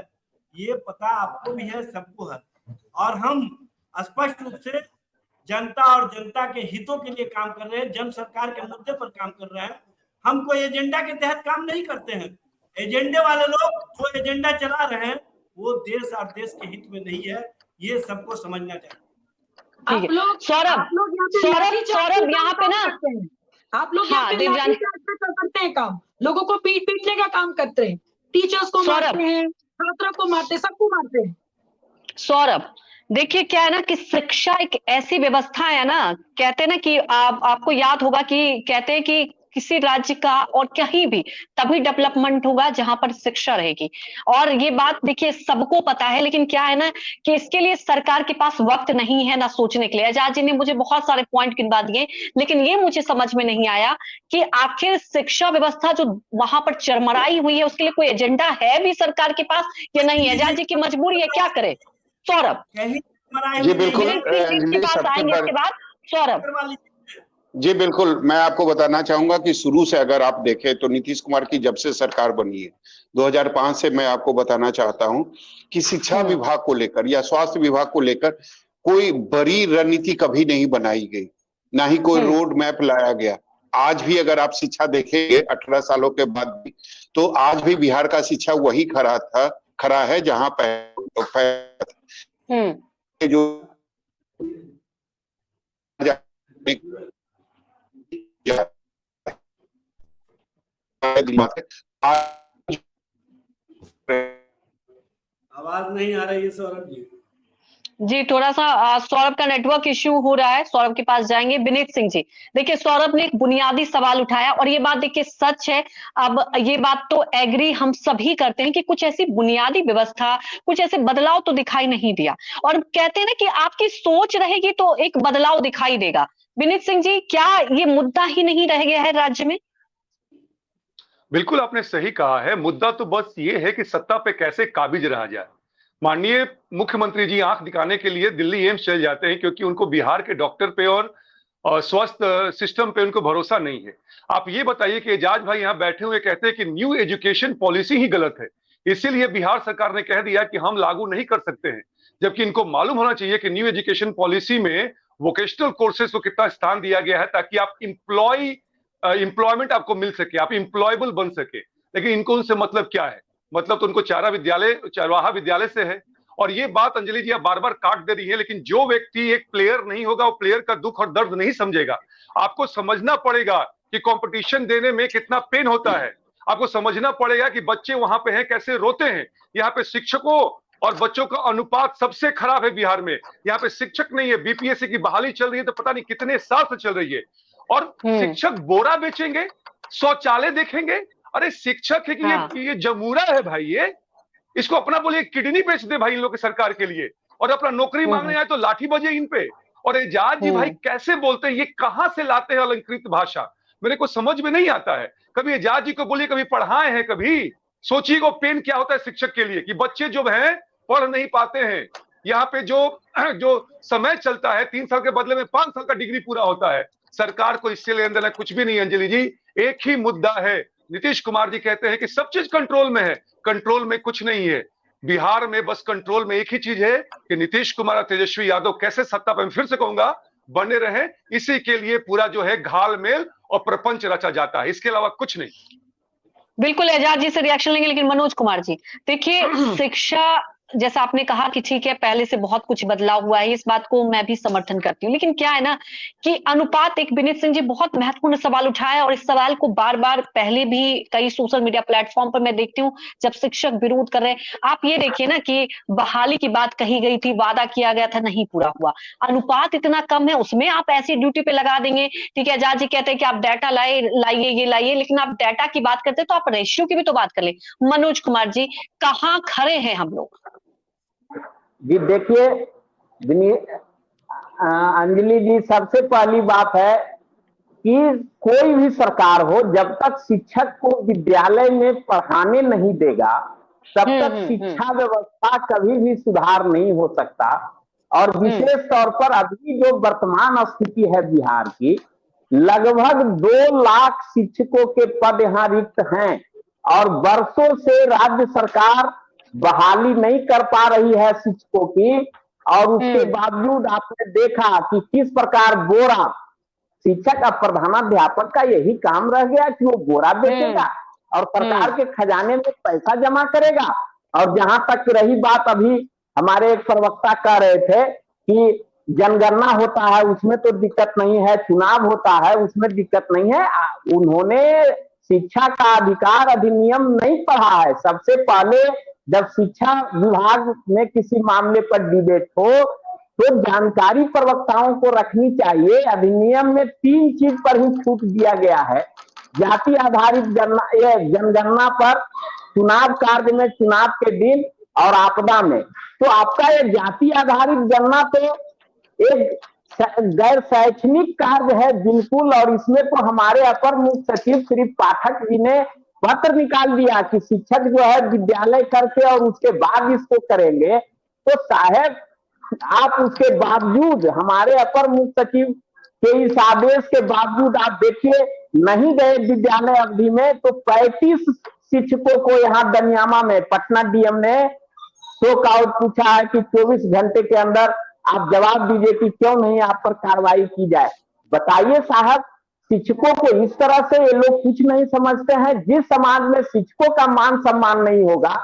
C: ये पता आपको भी है, सबको है। और हम स्पष्ट रूप से जनता और जनता के हितों के लिए काम कर रहे हैं, जन सरकार के मुद्दे पर काम कर रहे हैं। हम कोई एजेंडा के तहत काम नहीं करते हैं। एजेंडे वाले लोग जो एजेंडा चला रहे हैं वो देश और देश के हित में नहीं है, ये सबको समझना चाहिए।
A: ठीक है सौरभ यहाँ पे ना
G: आप लोग करते हैं काम, लोगों को पीटने का काम करते हैं, टीचर्स को मारते हैं, छात्रों को मारते हैं, सबको मारते हैं।
A: सौरभ देखिए क्या है ना कि शिक्षा एक ऐसी व्यवस्था है ना, कहते हैं ना कि आपको याद होगा कि कहते हैं कि किसी राज्य का और कहीं भी तभी डेवलपमेंट होगा जहां पर शिक्षा रहेगी। और ये बात देखिए सबको पता है, लेकिन क्या है ना कि इसके लिए सरकार के पास वक्त नहीं है ना सोचने के लिए। एजाज जी ने मुझे बहुत सारे पॉइंट गिनवा दिए, लेकिन ये मुझे समझ में नहीं आया कि आखिर शिक्षा व्यवस्था जो वहां पर चरमराई हुई है उसके लिए कोई एजेंडा है भी सरकार के पास या नहीं। एजाज जी की मजबूरी है, क्या करे सौरभ।
B: जी बिल्कुल
A: इसके बाद सौरभ
B: जी बिल्कुल, मैं आपको बताना चाहूंगा कि शुरू से अगर आप देखें तो नीतीश कुमार की जब से सरकार बनी है 2005 से, मैं आपको बताना चाहता हूं कि शिक्षा विभाग को लेकर या स्वास्थ्य विभाग को लेकर कोई बड़ी रणनीति कभी नहीं बनाई गई, ना ही कोई रोड मैप लाया गया। आज भी अगर आप शिक्षा देखेंगे 18 सालों के बाद भी, तो आज भी बिहार का शिक्षा वही खड़ा है जहां जो
C: आवाज नहीं आ रही है सौरभ
A: जी, थोड़ा सा सौरभ का नेटवर्क इश्यू हो रहा है, सौरभ के पास जाएंगे। विनीत सिंह जी देखिए, सौरभ ने एक बुनियादी सवाल उठाया और ये बात देखिए सच है। अब ये बात तो एग्री हम सभी करते हैं कि कुछ ऐसी बुनियादी व्यवस्था, कुछ ऐसे बदलाव तो दिखाई नहीं दिया, और कहते हैं ना कि आपकी सोच रहेगी तो एक बदलाव दिखाई देगा। विनीत सिंह जी, क्या ये मुद्दा ही नहीं रह गया है राज्य में?
D: बिल्कुल आपने सही कहा है, मुद्दा तो बस ये है कि सत्ता पे कैसे काबिज रहा जाए। माननीय मुख्यमंत्री जी आंख दिखाने के लिए दिल्ली एम्स चले जाते हैं क्योंकि उनको बिहार के डॉक्टर पे और स्वास्थ्य सिस्टम पे उनको भरोसा नहीं है। आप ये बताइए कि एजाज भाई यहाँ बैठे हुए कहते हैं कि न्यू एजुकेशन पॉलिसी ही गलत है, इसीलिए बिहार सरकार ने कह दिया कि हम लागू नहीं कर सकते हैं, जबकि इनको मालूम होना चाहिए कि न्यू एजुकेशन पॉलिसी में वोकेशनल कोर्सेज को कितना स्थान दिया गया है ताकि आप एम्प्लॉयमेंट आपको मिल सके, आप एम्प्लॉयबल बन सके। लेकिन इनको उनसे मतलब क्या है? मतलब तो उनको चरवाहा विद्यालय से है। और ये बात अंजलि जी आप बार बार काट दे रही है, लेकिन जो व्यक्ति एक प्लेयर नहीं होगा वो प्लेयर का दुख और दर्द नहीं समझेगा। आपको समझना पड़ेगा कि कंपटीशन देने में कितना पेन होता है। आपको समझना पड़ेगा कि बच्चे वहां पे हैं कैसे रोते हैं। यहाँ पे शिक्षकों और बच्चों का अनुपात सबसे खराब है बिहार में। यहाँ पे शिक्षक नहीं है, बीपीएससी की बहाली चल रही है तो पता नहीं कितने साल से चल रही है, और शिक्षक बोरा बेचेंगे, शौचालय देखेंगे। अरे शिक्षक है कि ये जमूरा है भाई, ये इसको अपना बोलिए किडनी बेच दे भाई इन लोग की सरकार के लिए, और अपना नौकरी मांगने आए तो लाठी बजे इन पे। और एजाज जी भाई कैसे बोलते हैं, ये कहां से लाते हैं अलंकृत भाषा, मेरे को समझ में नहीं आता है। कभी एजाज जी को बोलिए, कभी पढ़ाए हैं, कभी सोचिए को पेन क्या होता है शिक्षक के लिए कि बच्चे जो हैं पढ़ नहीं पाते हैं। यहाँ पे जो समय चलता है 3 साल के बदले में 5 साल का डिग्री पूरा होता है। सरकार को इससे लेन देना कुछ भी नहीं। अंजलि जी एक ही मुद्दा है, नीतीश कुमार जी कहते हैं कि सब चीज कंट्रोल में है, कंट्रोल में कुछ नहीं है। बिहार में बस कंट्रोल में एक ही चीज है कि नीतीश कुमार और तेजस्वी यादव कैसे सत्ता पर, फिर से कहूंगा बने रहे, इसी के लिए पूरा जो है घालमेल और प्रपंच रचा जाता है, इसके अलावा कुछ नहीं।
A: बिल्कुल एजाज जी से रिएक्शन लेंगे, लेकिन मनोज कुमार जी देखिए, शिक्षा जैसा आपने कहा कि ठीक है पहले से बहुत कुछ बदलाव हुआ है, इस बात को मैं भी समर्थन करती हूँ, लेकिन क्या है ना कि अनुपात, एक विनीत सिंह जी बहुत महत्वपूर्ण सवाल उठाया और इस सवाल को बार बार पहले भी कई सोशल मीडिया प्लेटफॉर्म पर मैं देखती हूँ जब शिक्षक विरोध कर रहे हैं। आप ये देखिए ना कि बहाली की बात कही गई थी, वादा किया गया था, नहीं पूरा हुआ, अनुपात इतना कम है, उसमें आप ऐसी ड्यूटी पे लगा देंगे। ठीक है, एजाज जी कहते हैं कि आप डाटा लाइए ये लाइए, लेकिन आप डाटा की बात करते तो आप रेशियो की भी तो बात कर ले। मनोज कुमार जी, कहाँ खड़े हैं हम लोग?
F: जी देखिए अंजलि जी, सबसे पहली बात है कि कोई भी सरकार हो, जब तक शिक्षक को विद्यालय में पढ़ाने नहीं देगा तब तक शिक्षा व्यवस्था कभी भी सुधार नहीं हो सकता। और विशेष तौर पर अभी जो वर्तमान स्थिति है बिहार की, लगभग 2 लाख शिक्षकों के पद यहाँ रिक्त हैं और वर्षों से राज्य सरकार बहाली नहीं कर पा रही है शिक्षकों की। और उसके बावजूद आपने देखा कि किस प्रकार बोरा, शिक्षक अब प्रधानाध्यापक का यही काम रह गया कि वो बोरा बेचेगा और सरकार के खजाने में पैसा जमा करेगा। और जहां तक रही बात, अभी हमारे एक प्रवक्ता कह रहे थे कि जनगणना होता है उसमें तो दिक्कत नहीं है, चुनाव होता है उसमें दिक्कत नहीं है। उन्होंने शिक्षा का अधिकार अधिनियम नहीं पढ़ा है। सबसे पहले जब शिक्षा विभाग में किसी मामले पर डिबेट हो तो जानकारी प्रवक्ताओं को रखनी चाहिए। अधिनियम में 3 चीज पर ही छूट दिया गया है, जाति आधारित जनगणना पर, चुनाव कार्य में चुनाव के दिन और आपदा में। तो आपका ये जाति आधारित गणना तो एक गैर शैक्षणिक कार्य है बिल्कुल। और इसमें तो हमारे अपर मुख्य सचिव श्री पाठक जी ने पत्र निकाल दिया कि शिक्षक जो है विद्यालय करके और उसके बाद इसको करेंगे। तो साहब आप उसके बावजूद, हमारे अपर मुख्य सचिव के इस आदेश के बावजूद आप देखिए नहीं गए विद्यालय अवधि में, तो 35 शिक्षकों को यहाँ दनियामा में पटना डीएम ने शोक आउट पूछा है कि 24 घंटे के अंदर आप जवाब दीजिए कि क्यों नहीं आप पर कार्रवाई की जाए। बताइए साहब, शिक्षकों को इस तरह से ये लोग कुछ नहीं समझते हैं। जिस समाज में शिक्षकों का मान सम्मान नहीं होगा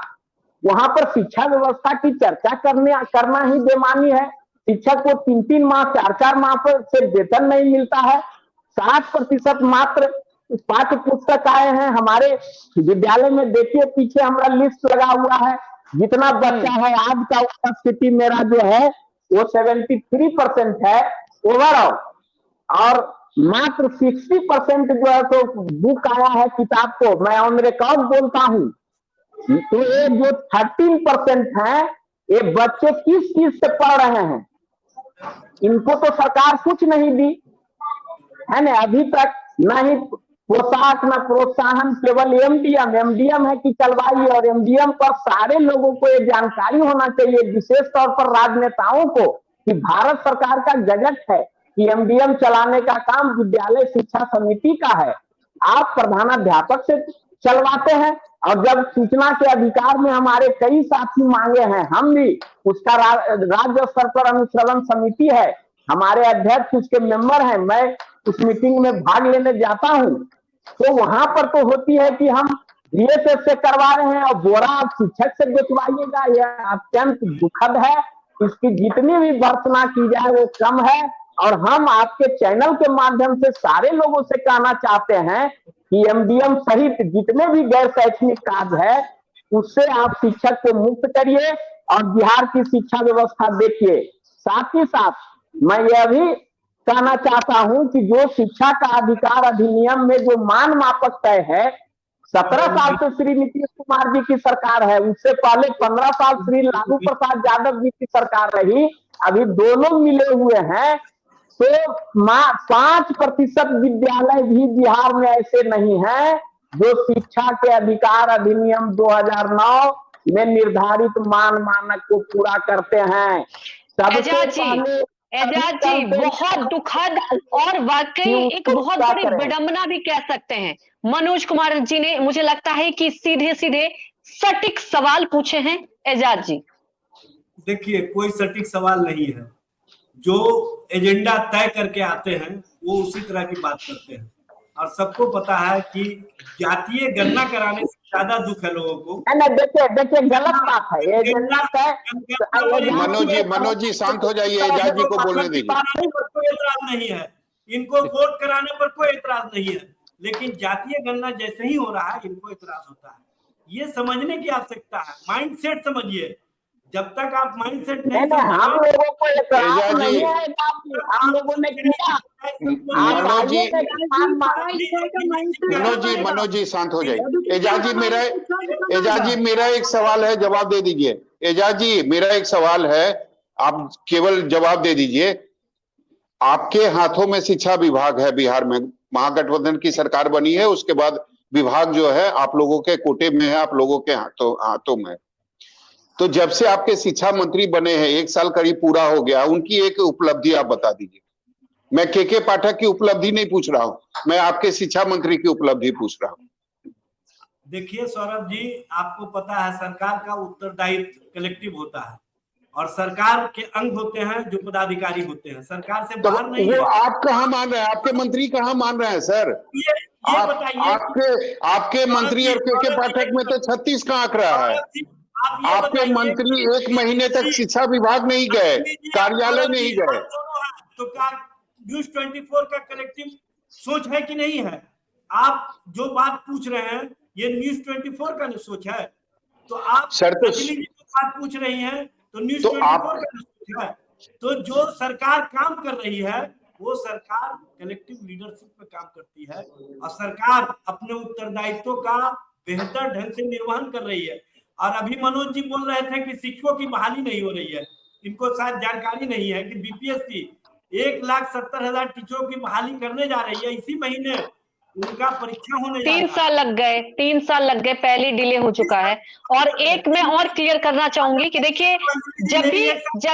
F: वहां पर शिक्षा व्यवस्था की चर्चा करना ही बेमानी है। शिक्षक को 3-3 माह 4-4 माह पर से वेतन नहीं मिलता है। 60% मात्र पाठ्य पुस्तक आए हैं हमारे विद्यालय में। देखिए पीछे हमारा लिस्ट लगा हुआ है, जितना बच्चा है आज का उपस्थिति मेरा जो है वो 73% है ओवरऑल, और मात्र 60% जो है तो बुक आया है किताब को। मैं ऑन रिकॉर्ड बोलता हूं, तो ये जो 13% है ये बच्चे किस चीज से पढ़ रहे हैं, इनको तो सरकार कुछ नहीं दी है ना अभी तक, न ही पोशाक न प्रोत्साहन, केवल एमडीएम है कि चलवाइए। और एमडीएम पर सारे लोगों को ये जानकारी होना चाहिए, विशेष तौर पर राजनेताओं को, कि भारत सरकार का गजट है कि एमडीएम चलाने का काम विद्यालय शिक्षा समिति का है। आप प्रधानाध्यापक से चलवाते हैं। और जब सूचना के अधिकार में हमारे कई साथी मांगे हैं, हम भी उसका राज्य स्तर पर अनुश्रवण समिति है, हमारे अध्यक्ष उसके मेंबर हैं, मैं उस मीटिंग में भाग लेने जाता हूं, तो वहां पर तो होती है कि हम बीएसएफ से करवा रहे हैं और बोरा आप शिक्षक से बेचवाइएगा। यह अत्यंत दुखद है। इसकी जितनी भी भर्त्सना की जाए वो कम है। और हम आपके चैनल के माध्यम से सारे लोगों से कहना चाहते हैं कि एमडीएम सहित जितने भी गैर शैक्षणिक कार्य है उससे आप शिक्षक को मुक्त करिए और बिहार की शिक्षा व्यवस्था देखिए। साथ ही साथ मैं यह भी कहना चाहता हूं कि जो शिक्षा का अधिकार अधिनियम में जो मान मापक तय है, 17 साल से श्री नीतीश कुमार जी की सरकार है, उससे पहले 15 साल श्री लालू प्रसाद यादव जी की सरकार रही, अभी दोनों मिले हुए हैं। तो 5% विद्यालय भी बिहार में ऐसे नहीं हैं जो शिक्षा के अधिकार अधिनियम 2009 में निर्धारित मानक को पूरा करते हैं।
A: एजाज जी बहुत दुखद और वाकई एक बहुत बड़ी विडंबना भी कह सकते हैं। मनोज कुमार जी ने मुझे लगता है कि सीधे सीधे सटीक सवाल पूछे हैं। एजाज जी
C: देखिए, कोई सटीक सवाल नहीं है। जो एजेंडा तय करके आते हैं वो उसी तरह की बात करते हैं। और सबको पता है कि जातीय गणना कराने से ज्यादा दुख है लोगों को।
F: नहीं, देखिए गलत बात है ये गणना तय।
B: मनोज जी शांत हो जाइए, एजाज जी को बोलने दीजिए।
C: कोई एतराज नहीं है, इनको वोट कराने पर कोई एतराज नहीं है, लेकिन जातीय गणना जैसे ही हो रहा है इनको एतराज होता है। ये समझने की आवश्यकता है, माइंड सेट समझिए। जब तक आप माइंड सेट नहीं
F: हम लोगों को एतराज नहीं है, हम लोगों ने किया।
B: मनोज जी शांत हो जाइए। एजाज जी मेरा एक सवाल है, जवाब दे दीजिए। एजाज जी मेरा एक सवाल है, आप केवल जवाब दे दीजिए। आपके हाथों में शिक्षा विभाग है बिहार में, महागठबंधन की सरकार बनी है, उसके बाद विभाग जो है आप लोगों के कोटे में है, आप लोगों के हाथों में। तो जब से आपके शिक्षा मंत्री बने हैं, 1 साल करीब पूरा हो गया, उनकी एक उपलब्धि आप बता दीजिए। मैं के पाठक की उपलब्धि नहीं पूछ रहा हूं, मैं आपके शिक्षा मंत्री की उपलब्धि पूछ रहा हूं।
C: देखिए सौरभ जी, आपको पता है सरकार का उत्तरदायित्व कलेक्टिव होता है और सरकार के अंग होते हैं जो पदाधिकारी होते हैं, सरकार से बाहर नहीं है।
B: आप कहाँ मान रहे हैं, आपके मंत्री कहाँ मान रहे हैं सर?
C: ये बताइए,
B: आपके मंत्री और के पाठक में तो 36 का आंकड़ा है। आपके मंत्री 1 महीने तक शिक्षा विभाग नहीं गए, कार्यालय नहीं गए।
C: तो क्या न्यूज़ 24 का कलेक्टिव सोच है कि नहीं है? आप जो बात पूछ रहे हैं ये न्यूज़ 24 का सोच है, तो आप बात पूछ रही हैं तो न्यूज़ 24 का सोच है। तो जो सरकार काम कर रही है वो सरकार कलेक्टिव लीडरशिप पे काम करती है और सरकार अपने उत्तरदायित्व का बेहतर ढंग से निर्वहन कर रही है। और अभी मनोज जी बोल रहे थे कि शिक्षकों की बहाली नहीं हो रही है, इनको शायद जानकारी नहीं है कि बीपीएससी 1,70,000 टीचरों की बहाली करने जा रही है। इसी महीने उनका परीक्षा होने जा रहा है।
A: 3 साल लग गए, पहले डिले हो चुका है। और एक मैं और क्लियर करना चाहूंगी कि देखिए जब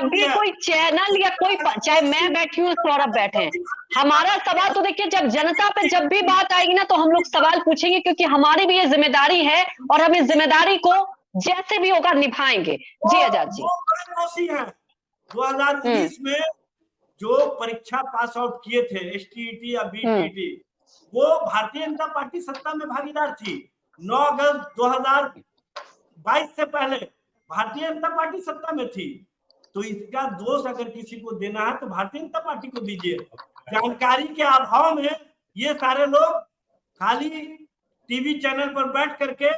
A: भी कोई चैनल या कोई, चाहे मैं बैठी हूँ, सौरभ बैठे, हमारा सवाल तो देखिए जब जनता पे जब भी बात आएगी ना तो हम लोग सवाल पूछेंगे, क्योंकि हमारी भी ये जिम्मेदारी है और हम इस जिम्मेदारी को जैसे भी होगा निभाएंगे। जी आजाद जी,
C: 2019 में जो परीक्षा पास आउट किए थे एसटीईटी या बीटीईटी, वो भारतीय जनता पार्टी सत्ता में भागीदार थी। 9 अगस्त 2022 से पहले भारतीय जनता पार्टी सत्ता में थी। तो इसका दोष अगर किसी को देना है तो भारतीय जनता पार्टी को दीजिए। जानकारी के अभाव में ये सारे लोग खाली टीवी चैनल पर बैठ करके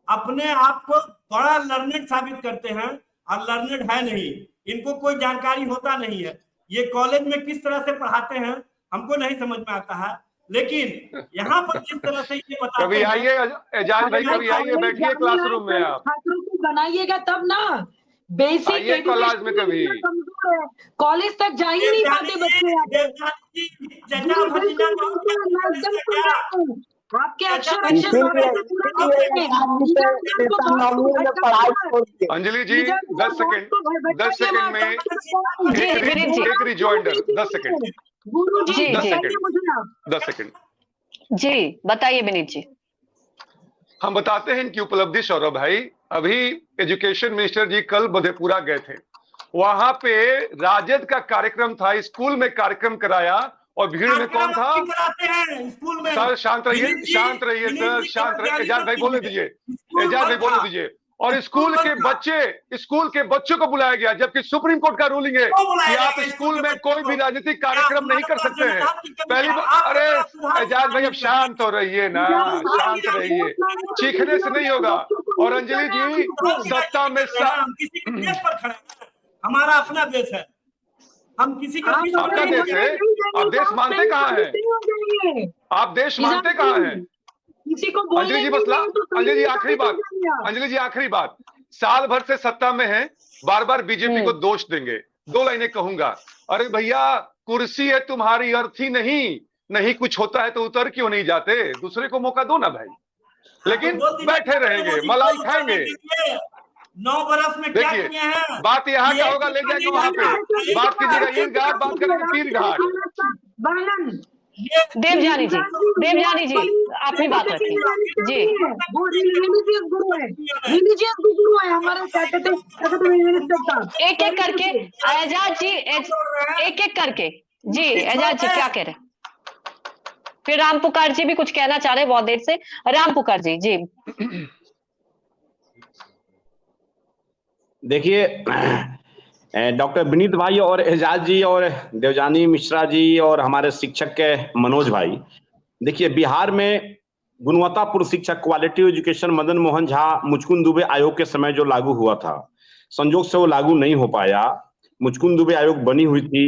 C: अपने आप को बड़ा लर्नेड साबित करते हैं और लर्नेड है नहीं, इनको कोई जानकारी होता नहीं है। ये कॉलेज में किस तरह से पढ़ाते हैं हमको नहीं समझ में आता है, लेकिन यहाँ पर जिस तरह से ये बताते
D: कभी आइए एजाज भाई, कभी आइए, बैठिए क्लासरूम में, आप
G: छात्रों को बनाइएगा तब ना। बेसिक
D: कॉलेज में कभी
G: कॉलेज तक जा ही नहीं पाते बच्चे। आपके अक्षर
D: अंजलि जी 10 सेकंड में एक रिजॉइंडर, 10 सेकंड
A: जी बताइए विनीत जी।
D: हम बताते हैं इनकी उपलब्धि सौरभ भाई। अभी एजुकेशन मिनिस्टर जी कल मधेपुरा गए थे, वहां पे राजद का कार्यक्रम था, स्कूल में कार्यक्रम कराया और भीड़ में कौन था?
C: स्कूल में।
D: सर शांत रहिए सर, शांत रहिए। एजाज भाई बोलने दीजिए। और स्कूल के बच्चों को बुलाया गया, जबकि सुप्रीम कोर्ट का रूलिंग है कि आप स्कूल में कोई भी राजनीतिक कार्यक्रम नहीं कर सकते हैं। पहली बार, अरे एजाज भाई अब शांत हो रहिए ना, शांत रहिए, चीखने से नहीं होगा। और अंजलि जी सत्ता में
C: किसी के देश पर खड़े, हमारा अपना देश है, हम किसी का
D: आपका देश है, आप देश मानते कहाँ है? आप देश मानते कहाँ है?
G: किसी को
D: अंजलि जी बसला, अंजलि जी आखिरी बात, साल भर से सत्ता में है, बार बार बीजेपी को दोष देंगे। 2 लाइनें कहूंगा, अरे भैया कुर्सी है तुम्हारी, अर्थी नहीं कुछ होता है तो उतर क्यों नहीं जाते? दूसरे को मौका दो ना भाई। लेकिन बैठे रहेंगे, मलाई खाएंगे।
C: 9 बरस में क्या किए हैं?
D: बात यहाँ का होगा, ले जाएंगे वहां पे, बात कीजिएगा ईद घाट, बात करेंगे पीर घाट।
A: देवजानी जी अपनी बात रखिए जी।
G: वो रिलीजियस गुरु है, रिलीजियस गुरु है हमारे
A: एक एक करके एजाज जी, एक एक करके जी। एजाज जी क्या कह रहे हैं? फिर राम पुकार जी भी कुछ कहना चाह रहे हैं बहुत देर से। राम पुकार जी जी।
E: देखिए, डॉक्टर विनीत भाई और एजाज जी और देवजानी मिश्रा जी और हमारे शिक्षक के मनोज भाई, देखिए बिहार में गुणवत्तापूर्ण शिक्षा क्वालिटी एजुकेशन मदन मोहन झा मुचकुंद दुबे आयोग के समय जो लागू हुआ था, संजोग से वो लागू नहीं हो पाया। मुचकुंद दुबे आयोग बनी हुई थी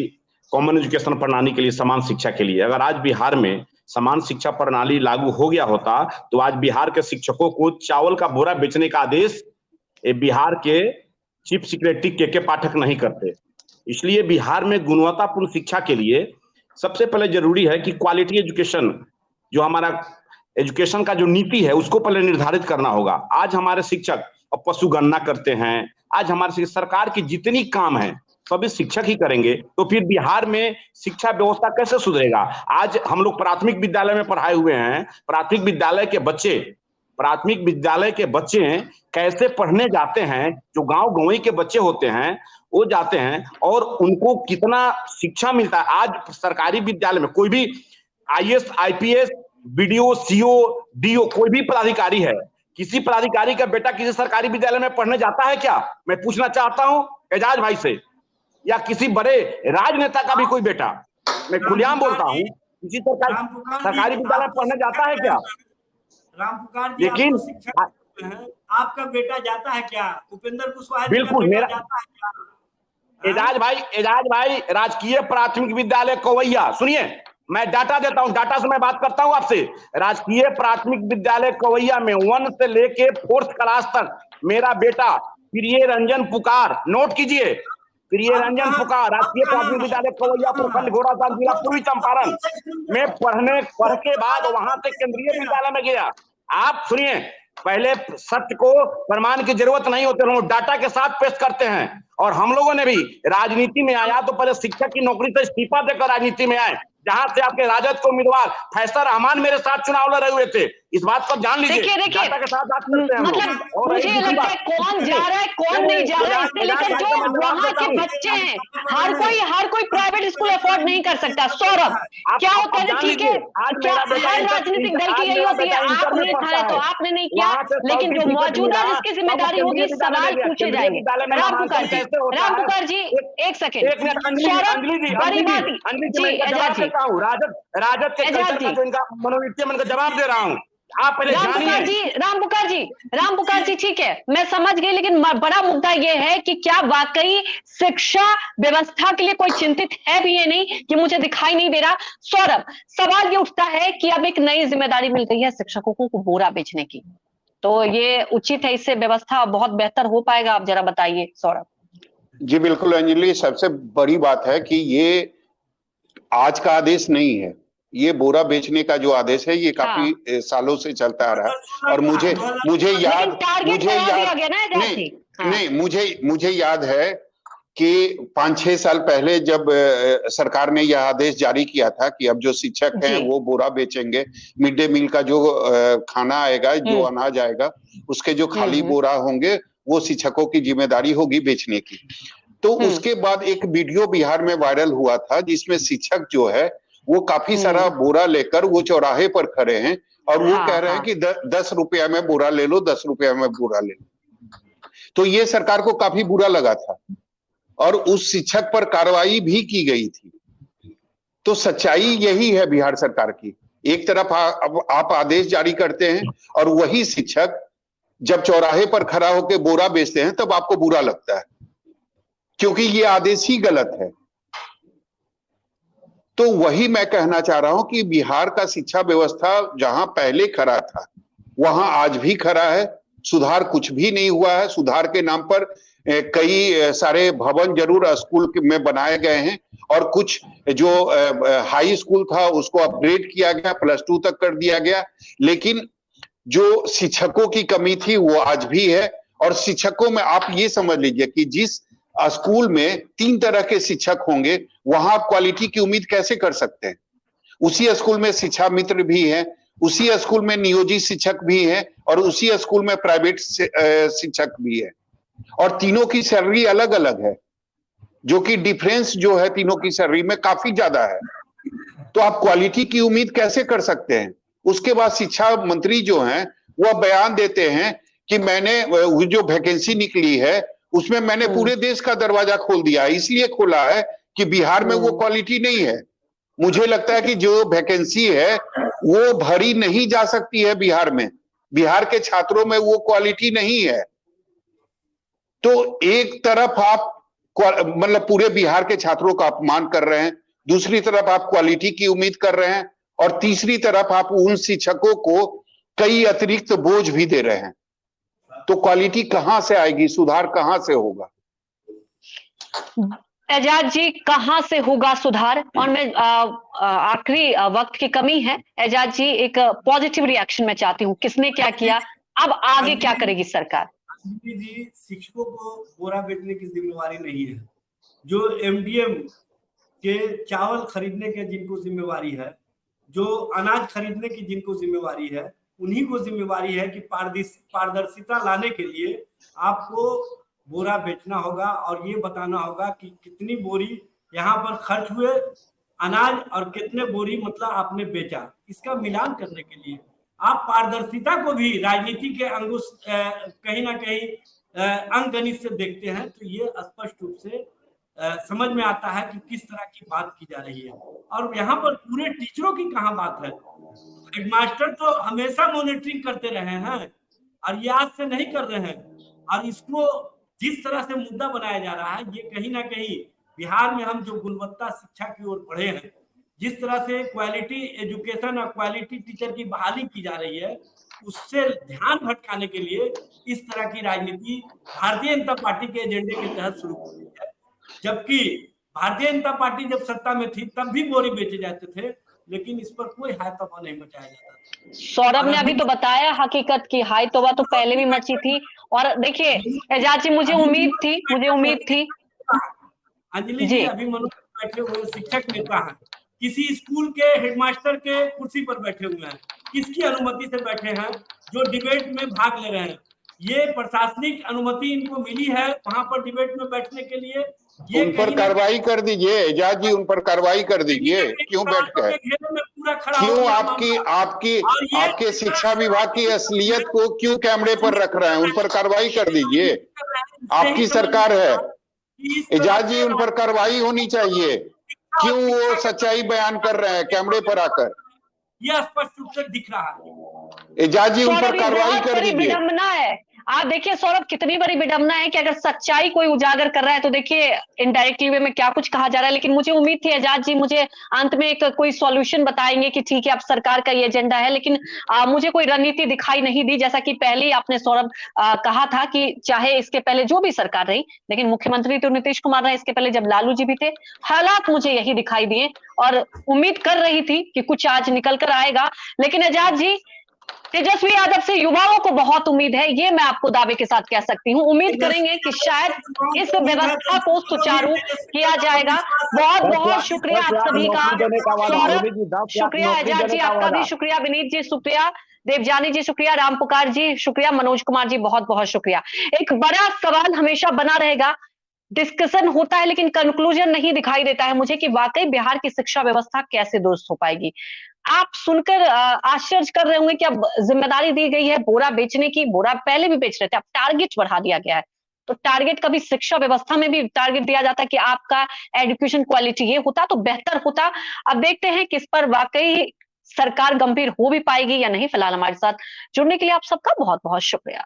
E: कॉमन एजुकेशन प्रणाली के लिए, समान शिक्षा के लिए। अगर आज बिहार में समान शिक्षा प्रणाली लागू हो गया होता तो आज बिहार के शिक्षकों को चावल का बोरा बेचने का आदेश बिहार के चीफ सेक्रेटरी के पाठक नहीं करते। इसलिए बिहार में गुणवत्तापूर्ण शिक्षा के लिए सबसे पहले जरूरी है कि क्वालिटी एजुकेशन, जो हमारा एजुकेशन का जो नीति है उसको पहले निर्धारित करना होगा। आज हमारे शिक्षक अब पशु गणना करते हैं, आज हमारे सरकार की जितनी काम है सभी शिक्षक ही करेंगे, तो फिर बिहार में शिक्षा व्यवस्था कैसे सुधरेगा? आज हम लोग प्राथमिक विद्यालय में पढ़ाए हुए हैं, प्राथमिक विद्यालय के बच्चे कैसे पढ़ने जाते हैं, जो गांव गंवई के बच्चे होते हैं वो जाते हैं और उनको कितना शिक्षा मिलता है। आज सरकारी विद्यालय में कोई भी IAS, IPS, BDO, CO, DO, कोई भी पदाधिकारी है, किसी पदाधिकारी का बेटा किसी सरकारी विद्यालय में पढ़ने जाता है क्या? मैं पूछना चाहता हूं एजाज भाई से, या किसी बड़े राजनेता का भी कोई बेटा, मैं खुलेआम बोलता हूं, किसी सरकारी विद्यालय में पढ़ने जाता है क्या?
C: राम पुकार जी,
E: लेकिन
C: आपका बेटा जाता है क्या? उपेंद्र कुशवाहा
E: बिल्कुल मेरा
C: जाता है क्या?
E: एजाज भाई राजकीय प्राथमिक विद्यालय कवैया, सुनिए मैं डाटा देता हूं, डाटा से मैं बात करता हूं आपसे। राजकीय प्राथमिक विद्यालय कवैया में 1 से लेके 4th क्लास तक मेरा बेटा प्रिय रंजन पुकार, नोट कीजिए, प्रिय रंजन पुकार, राजकीय प्राथमिक विद्यालय कवैया, प्रखंड घोड़ासहन, जिला पूर्वी चंपारण में पढ़ के बाद वहां से केंद्रीय विद्यालय में गया। आप सुनिए, पहले सत्य को प्रमाण की जरूरत नहीं होती, हम डाटा के साथ पेश करते हैं। और हम लोगों ने भी राजनीति में आया तो पहले शिक्षक की नौकरी से इस्तीफा देकर राजनीति में आए, जहां से आपके राजद के उम्मीदवार फैसल रहमान मेरे साथ चुनाव लड़ रहे हुए थे। इस बात को जान लीजिए, डाटा के साथ बात करते हैं।
A: मतलब मुझे लगता है कौन जा रहा है कौन नहीं जा रहा है, इससे लेकर जो वहां के बच्चे हैं, हर कोई प्राइवेट स्कूल अफोर्ड नहीं कर सकता। सौरभ क्या होता है, ठीक है, क्या हर राजनीतिक दल की यही होती है, आपने खाया तो आपने नहीं किया, लेकिन जो मौजूदा जिसकी जिम्मेदारी होगी सवाल पूछे जाएंगे। राम पुकार जी एक सेकेंड, बड़ी बात जी, एजाज जी,
E: राजद के जो इनका मनोवृत्ति मैं जवाब दे रहा हूँ, आप पहले जानिए।
A: राम पुकार जी ठीक है, मैं समझ गई, लेकिन बड़ा मुद्दा यह है कि क्या वाकई शिक्षा व्यवस्था के लिए कोई चिंतित है भी, ये नहीं कि मुझे दिखाई नहीं दे रहा। सौरभ, सवाल ये उठता है कि अब एक नई जिम्मेदारी मिल गई है शिक्षकों को बोरा बेचने की, तो ये उचित है, इससे व्यवस्था बहुत बेहतर हो पाएगा? आप जरा बताइए सौरभ।
B: जी बिल्कुल अंजलि, सबसे बड़ी बात है कि ये आज का आदेश नहीं है, ये बोरा बेचने का जो आदेश है ये काफी सालों से चलता आ रहा है। और मुझे याद है कि 5-6 साल पहले जब सरकार ने यह आदेश जारी किया था कि अब जो शिक्षक हैं वो बोरा बेचेंगे, मिड डे मील का जो खाना आएगा, जो अनाज आएगा, उसके जो खाली बोरा होंगे वो शिक्षकों की जिम्मेदारी होगी बेचने की। तो उसके बाद एक वीडियो बिहार में वायरल हुआ था जिसमें शिक्षक जो है वो काफी सारा बोरा लेकर वो चौराहे पर खड़े हैं और वो कह रहे हैं कि 10 रुपया में बोरा ले लो, 10 रुपया में बोरा ले लो। तो ये सरकार को काफी बुरा लगा था और उस शिक्षक पर कार्रवाई भी की गई थी। तो सच्चाई यही है बिहार सरकार की, एक तरफ आप आदेश जारी करते हैं और वही शिक्षक जब चौराहे पर खड़ा होकर बोरा बेचते हैं तब आपको बुरा लगता है, क्योंकि ये आदेश ही गलत है। तो वही मैं कहना चाह रहा हूं कि बिहार का शिक्षा व्यवस्था जहां पहले खड़ा था वहां आज भी खड़ा है, सुधार कुछ भी नहीं हुआ है। सुधार के नाम पर कई सारे भवन जरूर स्कूल में बनाए गए हैं और कुछ जो हाई स्कूल था उसको अपग्रेड किया गया, +2 तक कर दिया गया, लेकिन जो शिक्षकों की कमी थी वो आज भी है। और शिक्षकों में आप ये समझ लीजिए कि जिस स्कूल में 3 तरह के शिक्षक होंगे वहां आप क्वालिटी की उम्मीद कैसे कर सकते हैं? उसी स्कूल में शिक्षा मित्र भी हैं, उसी स्कूल में नियोजित शिक्षक भी हैं और उसी स्कूल में प्राइवेट शिक्षक भी है, और तीनों की सैलरी अलग अलग है, जो कि डिफरेंस जो है तीनों की सैलरी में काफी ज्यादा है। तो आप क्वालिटी की उम्मीद कैसे कर सकते हैं? उसके बाद शिक्षा मंत्री जो हैं वह बयान देते हैं कि मैंने जो वैकेंसी निकली है उसमें मैंने पूरे देश का दरवाजा खोल दिया है, इसलिए खोला है कि बिहार में वो क्वालिटी नहीं है। मुझे लगता है कि जो वैकेंसी है वो भरी नहीं जा सकती है बिहार में, बिहार के छात्रों में वो क्वालिटी नहीं है। तो एक तरफ आप मतलब पूरे बिहार के छात्रों का अपमान कर रहे हैं, दूसरी तरफ आप क्वालिटी की उम्मीद कर रहे हैं, और तीसरी तरफ आप उन शिक्षकों को कई अतिरिक्त बोझ भी दे रहे हैं। तो क्वालिटी कहां से आएगी, सुधार कहां से होगा?
A: एजाज जी, कहां से होगा सुधार? और मैं आखिरी वक्त की कमी है एजाज जी, एक पॉजिटिव रिएक्शन मैं चाहती हूँ। किसने क्या किया, अब आगे क्या करेगी सरकार?
C: जी, शिक्षकों को बोरा बेचने की जिम्मेवारी नहीं है। जो एमडीएम के चावल खरीदने के जिनको जिम्मेवारी है, जो अनाज खरीदने की जिनको जिम्मेवारी है, उन्हीं को जिम्मेवारी है कि पारदर्शिता लाने के लिए आपको बोरा बेचना होगा और ये बताना होगा कि कितनी बोरी यहाँ पर खर्च हुए अनाज और कितने बोरी मतलब आपने बेचा। इसका मिलान करने के लिए आप पारदर्शिता को भी राजनीति के अंकुश कहीं ना कहीं अंकगणित से देखते हैं, तो ये स्पष्ट रूप से समझ में आता है कि किस तरह की बात की जा रही है। और यहाँ पर पूरे टीचरों की कहाँ बात है? हेडमास्टर तो हमेशा मॉनिटरिंग करते रहे हैं और ये आज से नहीं कर रहे हैं, और इसको जिस तरह से मुद्दा बनाया जा रहा है, ये कहीं ना कहीं बिहार में हम जो गुणवत्ता शिक्षा की ओर बढ़े हैं, जिस तरह से क्वालिटी एजुकेशन और क्वालिटी टीचर की बहाली की जा रही है, उससे ध्यान भटकाने के लिए इस तरह की राजनीति भारतीय जनता पार्टी के एजेंडे के तहत शुरू की गई है। जबकि भारतीय जनता पार्टी जब सत्ता में थी तब भी बोरी बेचे जाते थे, लेकिन इस पर कोई हाय तौबा नहीं मचाया जाता।
A: सौरभ ने अभी तो बताया हकीकत की हाय तौबा तो पहले भी मची थी। और देखिए एजाज जी, मुझे उम्मीद थी
C: अंजलि जी, अभी मनोज बैठे हुए शिक्षक नेता हैं, किसी स्कूल के हेडमास्टर के कुर्सी पर बैठे हुए हैं, किसकी अनुमति से बैठे हैं? जो डिबेट में भाग ले रहे हैं, ये प्रशासनिक अनुमति इनको मिली है वहां पर डिबेट में बैठने के लिए? ये
B: उन पर कार्रवाई कर दीजिए एजाज जी, उन पर कार्रवाई कर दीजिए। क्यों बैठ कर, क्यों आपके शिक्षा विभाग की असलियत को क्यों कैमरे पर रख रहे हैं? उन पर कार्रवाई कर दीजिए, आपकी सरकार है एजाज जी, उन पर कार्रवाई होनी चाहिए। क्यों वो सच्चाई बयान कर रहे हैं कैमरे पर आकर?
C: यह स्पष्ट रूप से दिख रहा है।
B: एजाज जी, उन पर कार्रवाई कर दीजिए।
A: विडंबना है। आप देखिए सौरभ, कितनी बड़ी विडंबना है कि अगर सच्चाई कोई उजागर कर रहा है तो देखिए इनडायरेक्टली वे में क्या कुछ कहा जा रहा है। लेकिन मुझे उम्मीद थी एजाज जी मुझे अंत में एक कोई सॉल्यूशन बताएंगे कि ठीक है अब सरकार का ये एजेंडा है, लेकिन मुझे कोई रणनीति दिखाई नहीं दी। जैसा कि पहले ही आपने सौरभ कहा था कि चाहे इसके पहले जो भी सरकार रही, लेकिन मुख्यमंत्री तो नीतीश कुमार रहे, इसके पहले जब लालू जी भी थे, हालात मुझे यही दिखाई दिए और उम्मीद कर रही थी कि कुछ आज निकल कर आएगा। लेकिन एजाज जी, तेजस्वी यादव से युवाओं को बहुत उम्मीद है, ये मैं आपको दावे के साथ कह सकती हूँ। उम्मीद करेंगे कि शायद इस व्यवस्था को सुचारू किया जाएगा। बहुत बहुत शुक्रिया आप सभी का। सौरभ शुक्रिया, एजाज जी आपका भी शुक्रिया, विनीत जी शुक्रिया, देवजानी जी शुक्रिया, राम पुकार जी शुक्रिया, मनोज कुमार जी बहुत बहुत शुक्रिया। एक बड़ा सवाल हमेशा बना रहेगा, डिस्कशन होता है लेकिन कंक्लूजन नहीं दिखाई देता है मुझे कि वाकई बिहार की शिक्षा व्यवस्था कैसे दुरुस्त हो पाएगी। आप सुनकर आश्चर्य कर रहे होंगे कि अब जिम्मेदारी दी गई है बोरा बेचने की। बोरा पहले भी बेच रहे थे, अब टारगेट बढ़ा दिया गया है। तो टारगेट कभी शिक्षा व्यवस्था में भी टारगेट दिया जाता है कि आपका एजुकेशन क्वालिटी ये होता तो बेहतर होता। अब देखते हैं कि इस पर वाकई सरकार गंभीर हो भी पाएगी या नहीं। फिलहाल हमारे साथ जुड़ने के लिए आप सबका बहुत बहुत शुक्रिया।